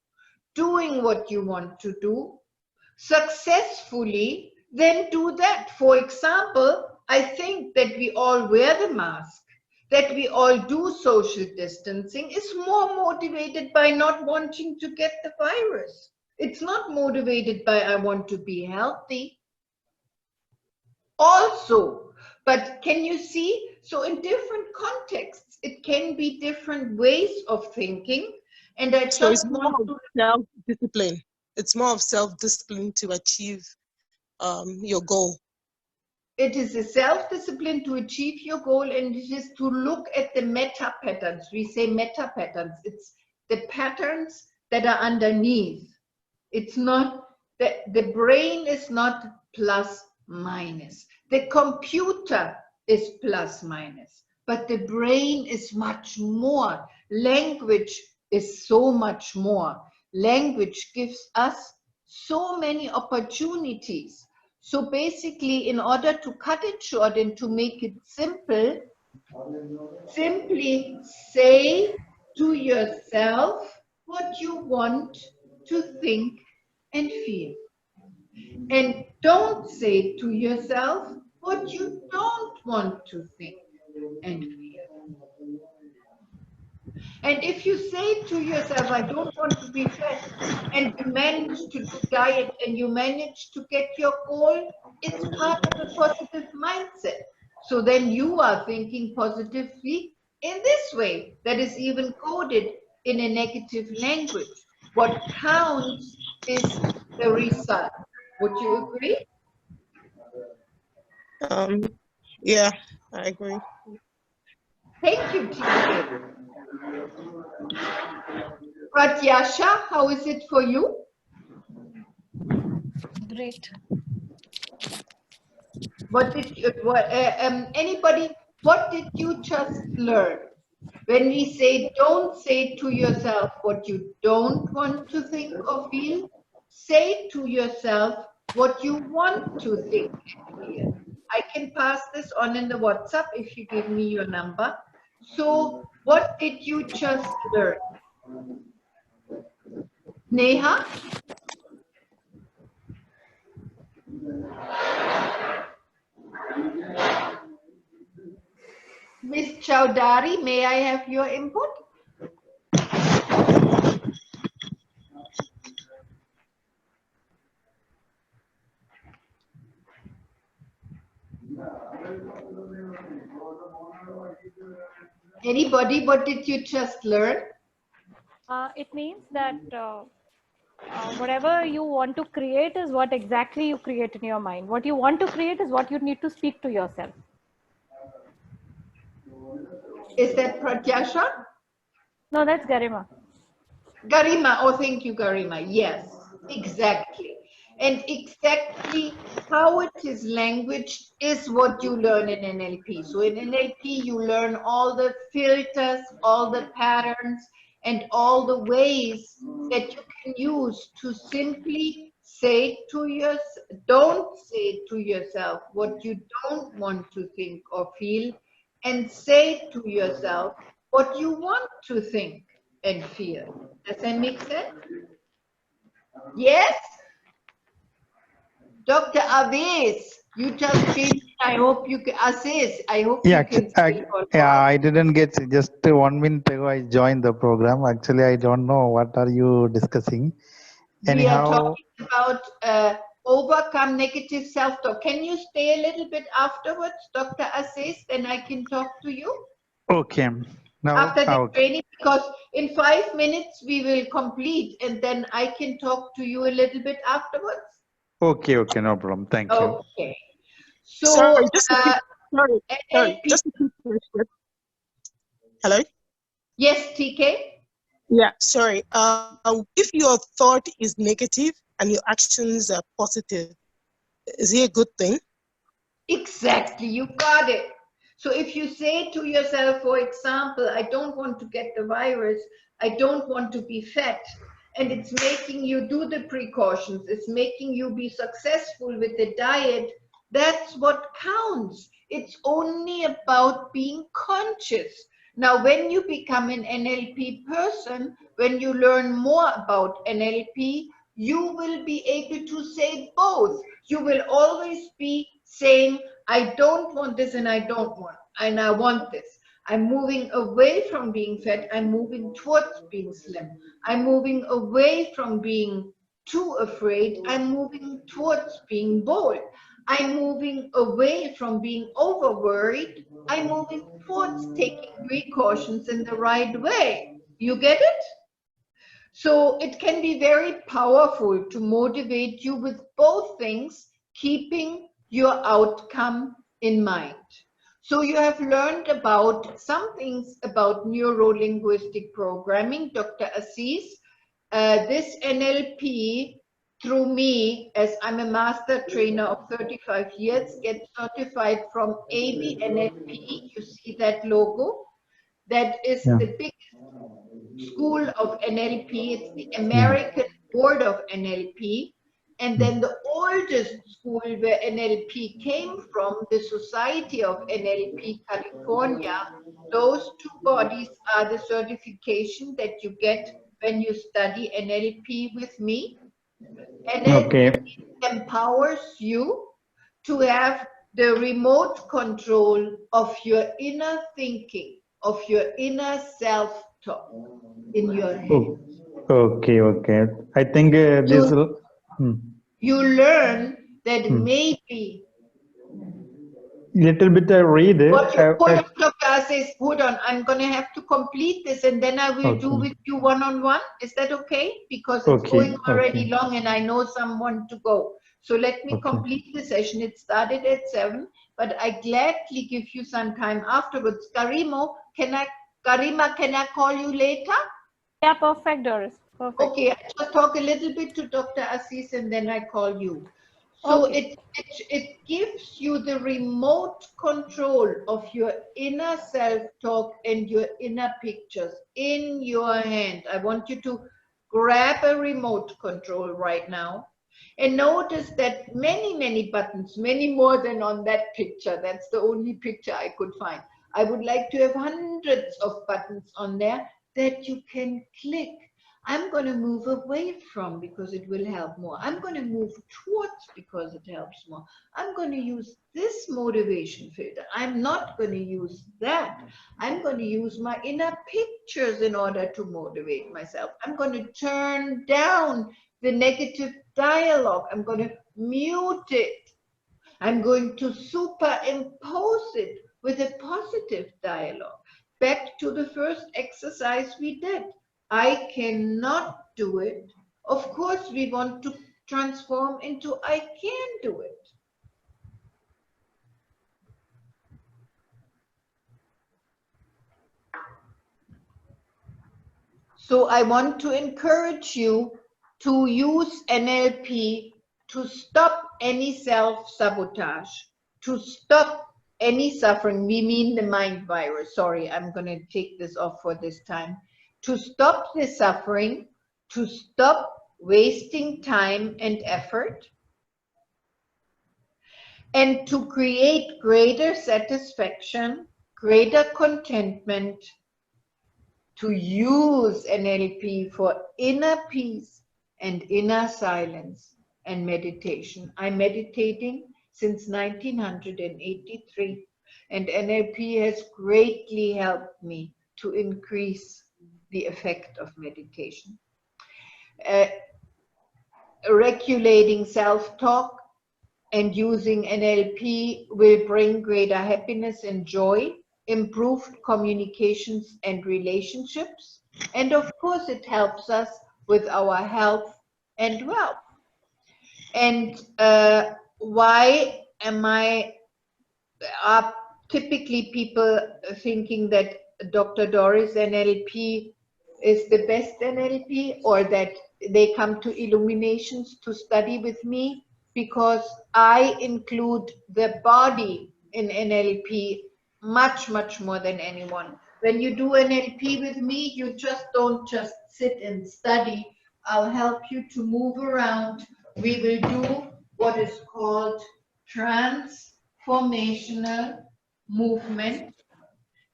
doing what you want to do, successfully, then do that. For example, I think that we all wear the mask, that we all do social distancing is more motivated by not wanting to get the virus. It's not motivated by I want to be healthy. Also, but can you see? So in different contexts, it can be different ways of thinking. And I So just it's more of self-discipline. It's more of self-discipline to achieve your goal. It is a self-discipline to achieve your goal, and it is to look at the meta patterns. We say meta patterns. It's the patterns that are underneath. It's not, the brain is not plus minus. The computer is plus minus, but the brain is much more. Language is so much more. Language gives us so many opportunities. So basically, in order to cut it short and to make it simple, simply say to yourself what you want to think and feel. And don't say to yourself what you don't want to think and feel. And if you say to yourself, I don't want to be fat, and you manage to do diet and you manage to get your goal, it's part of a positive mindset. So then you are thinking positively in this way, that is even coded in a negative language. What counts is the result. Would you agree? Yeah, I agree. Thank you, TK. Pratyasha, how is it for you? Great. What did you, anybody, what did you just learn? When we say, don't say to yourself what you don't want to think or feel, say to yourself what you want to think and feel. I can pass this on in the WhatsApp if you give me your number. So what did you just learn? Neha? Miss Chowdhury, may I have your input? Anybody, what did you just learn? It means that whatever you want to create is what exactly you create in your mind. What you want to create is what you need to speak to yourself. Is that Pratyasha? No, that's Garima. Garima, oh, thank you, Garima. Yes, exactly. And exactly how it is languaged is what you learn in NLP. So in NLP, you learn all the filters, all the patterns, and all the ways that you can use to simply say to yourself, don't say to yourself what you don't want to think or feel, and say to yourself what you want to think and feel. Does that make sense? Yes? Dr. Aves, you just changed. I hope you can assist. I hope Yeah, you can speak. I didn't get just 1 minute ago. I joined the program. Actually, I don't know what are you discussing. We are Anyhow, talking about overcome negative self-talk. Can you stay a little bit afterwards, Dr. Aziz? Then I can talk to you okay. Now, after the okay. training, because in 5 minutes we will complete, and then I can talk to you a little bit afterwards. Okay, okay, no problem. Thank you. Okay. So, Sorry, just a quick, sorry, just a quick question. Hello? Yes, TK? Yeah, sorry. If your thought is negative and your actions are positive, is it a good thing? Exactly, you got it. So if you say to yourself, for example, I don't want to get the virus, I don't want to be fat, and it's making you do the precautions, it's making you be successful with the diet, that's what counts. It's only about being conscious. Now, when you become an NLP person, when you learn more about NLP, you will be able to say both. You will always be saying, I don't want this and I don't want, and I want this. I'm moving away from being fat. I'm moving towards being slim. I'm moving away from being too afraid. I'm moving towards being bold. I'm moving away from being over worried. I'm moving towards taking precautions in the right way. You get it? So it can be very powerful to motivate you with both things, keeping your outcome in mind. So you have learned about some things about neuro-linguistic programming, Dr. Aziz. This NLP, through me, as I'm a master trainer of 35 years, gets certified from ABNLP. You see that logo? That is the biggest school of NLP. It's the American Board of NLP. And then the oldest school where NLP came from, the Society of NLP California, those two bodies are the certification that you get when you study NLP with me. NLP empowers you to have the remote control of your inner thinking, of your inner self-talk in your head. Okay, okay. I think this will. You learn that maybe. Little bit I read it. Hold on, Dr. Aziz, hold on. I'm going to have to complete this and then I will do with you one-on-one. Is that okay? Because it's going already long and I know someone to go. So let me complete the session. It started at 7, but I gladly give you some time afterwards. Garima, can I call you later? Yeah, perfect, Doris. Perfect. Okay, I just talk a little bit to Dr. Aziz and then I call you. So it gives you the remote control of your inner self-talk and your inner pictures in your hand. I want you to grab a remote control right now and notice that many buttons, many more than on that picture. That's the only picture I could find. I would like to have hundreds of buttons on there that you can click. I'm going to move away from because it will help more. I'm going to move towards because it helps more. I'm going to use this motivation filter. I'm not going to use that. I'm going to use my inner pictures in order to motivate myself. I'm going to turn down the negative dialogue. I'm going to mute it. I'm going to superimpose it with a positive dialogue. Back to the first exercise we did. I cannot do it. Of course, we want to transform into I can do it. So I want to encourage you to use NLP to stop any self-sabotage, to stop any suffering. We mean the mind virus. Sorry, I'm going to take this off for this time. To stop the suffering, to stop wasting time and effort, and to create greater satisfaction, greater contentment, to use NLP for inner peace and inner silence and meditation. I'm meditating since 1983, and NLP has greatly helped me to increase the effect of meditation. Regulating self-talk and using NLP will bring greater happiness and joy, improved communications and relationships, and of course it helps us with our health and wealth. And why are typically people thinking that Dr. Doris NLP is the best NLP, or that they come to Illuminations to study with me? Because I include the body in NLP much, much more than anyone. When you do NLP with me, you don't just sit and study. I'll help you to move around. We will do what is called transformational movement.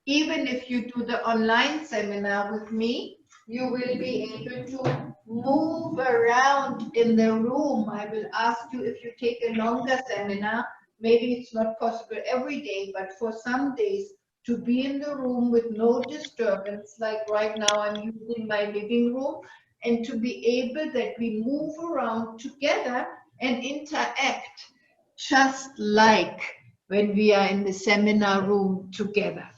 Even if you do the online seminar with me, you will be able to move around in the room. I will ask you, if you take a longer seminar, maybe it's not possible every day, but for some days, to be in the room with no disturbance, like right now I'm using my living room, and to be able that we move around together and interact just like when we are in the seminar room together.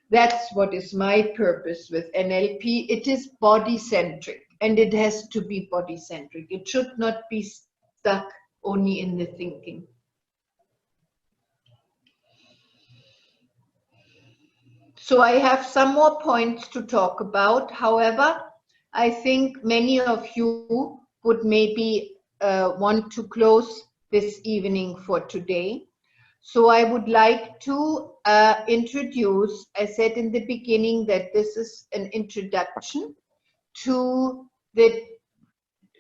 That's what is my purpose with NLP. It is body-centric, and it has to be body-centric. It should not be stuck only in the thinking. So I have some more points to talk about. However, I think many of you would maybe want to close this evening for today. So I would like to introduce, I said in the beginning that this is an introduction to the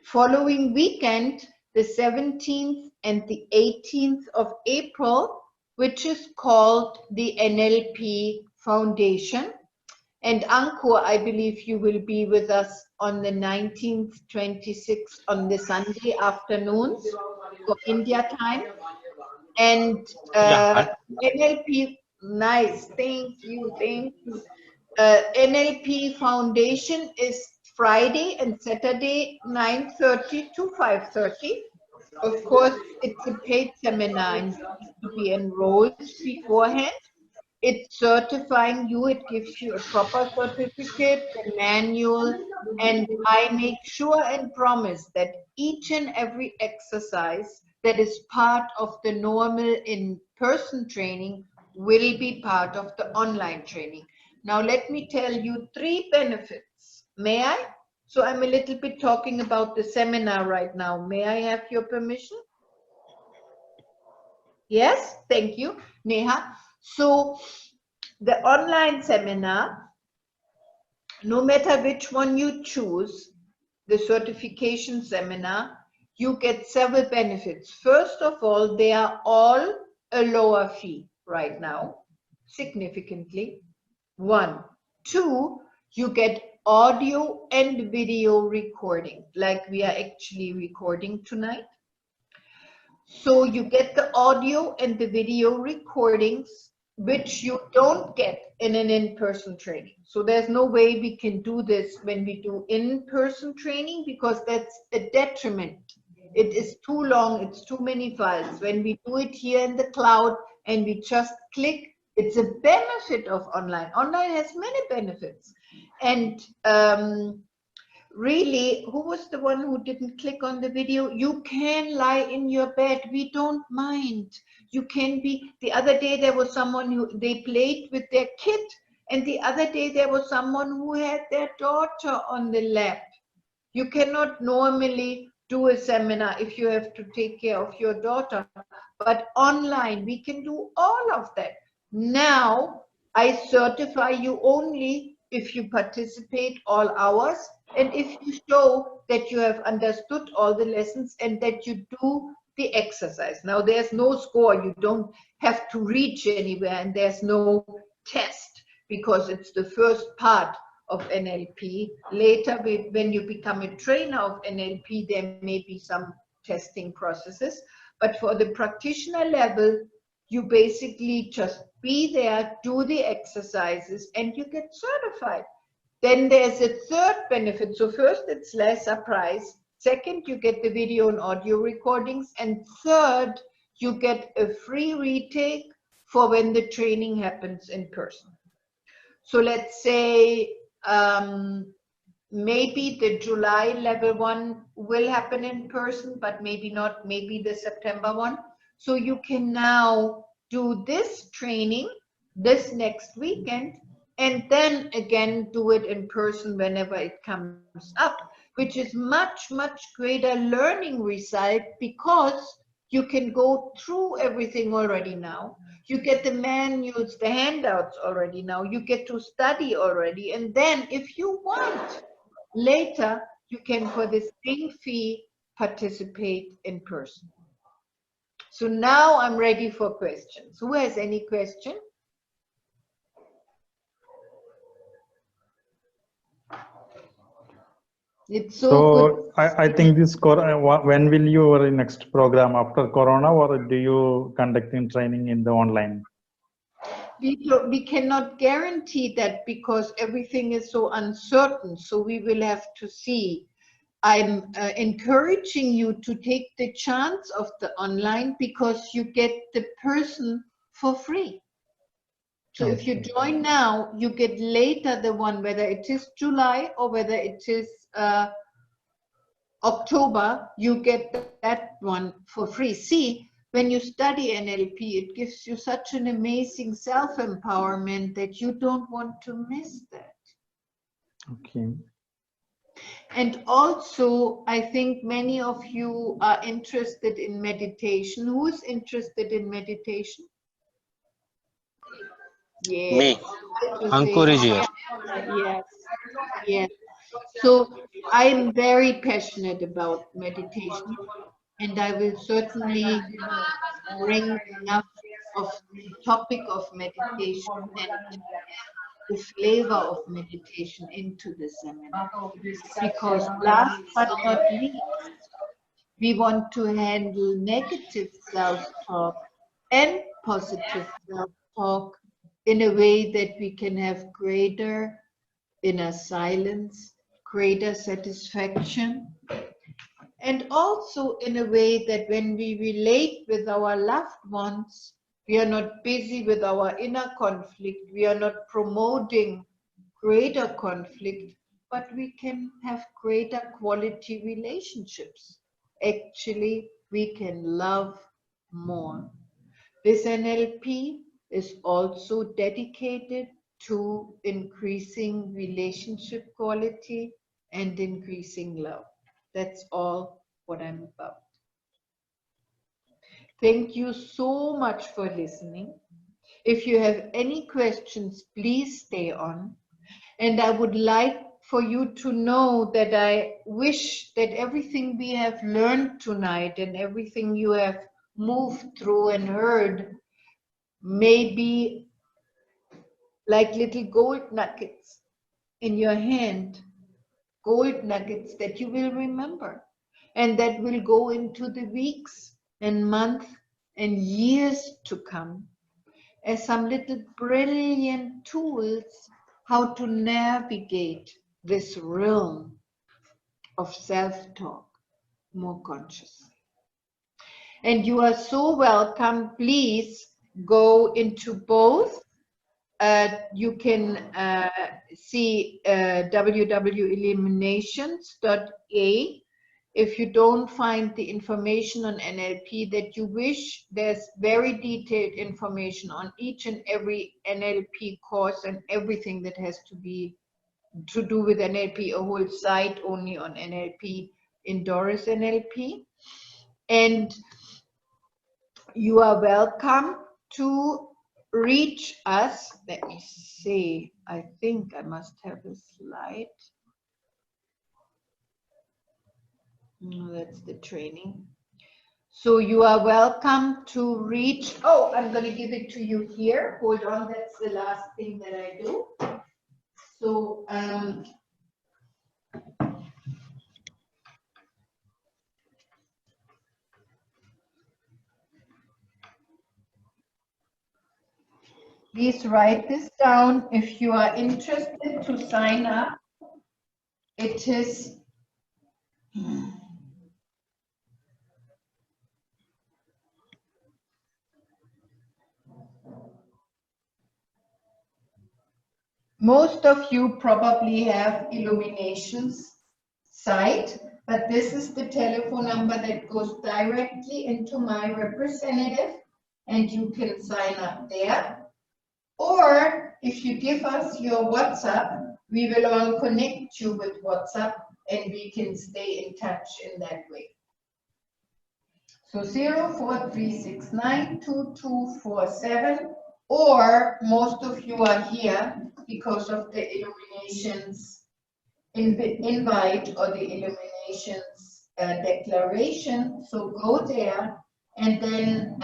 following weekend, the 17th and the 18th of April, which is called the NLP Foundation. And Ankur, I believe you will be with us on the 19th, 26th, on the Sunday afternoons for India time. And NLP, nice, thank you. NLP Foundation is Friday and Saturday, 9:30 to 5:30. Of course, it's a paid seminar and you need to be enrolled beforehand. It's certifying you, it gives you a proper certificate, a manual, and I make sure and promise that each and every exercise that is part of the normal in-person training will be part of the online training. Now let me tell you 3 benefits. May I? So I'm a little bit talking about the seminar right now. May I have your permission? Yes, thank you, Neha. So the online seminar, no matter which one you choose, the certification seminar, you get several benefits. First of all, they are all a lower fee right now, significantly. 1. 2, you get audio and video recording, like we are actually recording tonight. So you get the audio and the video recordings, which you don't get in an in-person training. So there's no way we can do this when we do in-person training, because that's a detriment. It is too long, it's too many files. When we do it here in the cloud and we just click, It's a benefit of online. Online has many benefits. And really, who was the one who didn't click on the video? You can lie in your bed. We don't mind. You can be, the other day there was someone who, they played with their kid, and the other day there was someone who had their daughter on the lap. You cannot normally do a seminar if you have to take care of your daughter, but online we can do all of that. Now I certify you only if you participate all hours and if you show that you have understood all the lessons and that you do the exercise. Now there's no score, you don't have to reach anywhere, and there's no test because it's the first part of NLP. Later, when you become a trainer of NLP, there may be some testing processes. But for the practitioner level, you basically just be there, do the exercises, and you get certified. Then there's a third benefit. So first, it's lesser price. Second, you get the video and audio recordings. And third, you get a free retake for when the training happens in person. So let's say maybe the July level 1 will happen in person, but maybe not, maybe the September one. So you can now do this training this next weekend and then again do it in person whenever it comes up, which is much, much greater learning result because you can go through everything already now. You get the manuals, the handouts already now. You get to study already. And then if you want, later you can, for the same fee, participate in person. So now I'm ready for questions. Who has any question? It's so good. I think this, when will your next program after Corona, or do you conducting training in the online? We cannot guarantee that because everything is so uncertain. So we will have to see. I'm encouraging you to take the chance of the online because you get the person for free. So if you join now, you get later the one, whether it is July or whether it is October, you get that one for free. See, when you study NLP, it gives you such an amazing self-empowerment that you don't want to miss that. Okay. And also, I think many of you are interested in meditation. Who is interested in meditation? Yes. Me. Encourage you. Yes. Yes. So I am very passionate about meditation, and I will certainly bring enough of the topic of meditation and the flavor of meditation into the seminar. Because last but not least, we want to handle negative self-talk and positive self-talk in a way that we can have greater inner silence, greater satisfaction, and also in a way that when we relate with our loved ones, we are not busy with our inner conflict, we are not promoting greater conflict, but we can have greater quality relationships. Actually, we can love more. This NLP is also dedicated to increasing relationship quality and increasing love. That's all what I'm about. Thank you so much for listening. If you have any questions, please stay on. And I would like for you to know that I wish that everything we have learned tonight and everything you have moved through and heard may be like little gold nuggets in your hand, gold nuggets that you will remember and that will go into the weeks and months and years to come as some little brilliant tools how to navigate this realm of self-talk more consciously. And you are so welcome. Please go into both you can see www.illuminations.a. If you don't find the information on NLP that you wish, there's very detailed information on each and every NLP course and everything that has to do with NLP, a whole site only on NLP in Doris NLP. And you are welcome to reach us. Let me see. I think I must have a slide. No, that's the training. So you are welcome to reach. Oh, I'm going to give it to you here. Hold on. That's the last thing that I do. So, please write this down if you are interested to sign up. It is most of you probably have Illuminations site, but this is the telephone number that goes directly into my representative, and you can sign up there. Or if you give us your WhatsApp, we will all connect you with WhatsApp and we can stay in touch in that way. So 043692247, or most of you are here because of the Illuminations invite or the Illuminations declaration. So go there, and then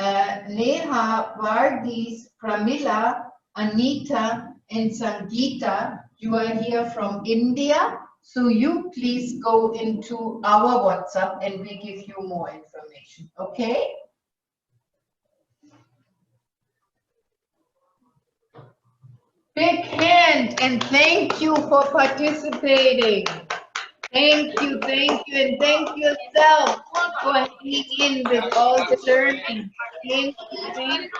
Neha, Vardis, Pramila, Anita, and Sangeeta, you are here from India. So you please go into our WhatsApp and we give you more information, okay? Big hand, and thank you for participating. Thank you, and thank yourself for hanging in with all the learning. Thank you.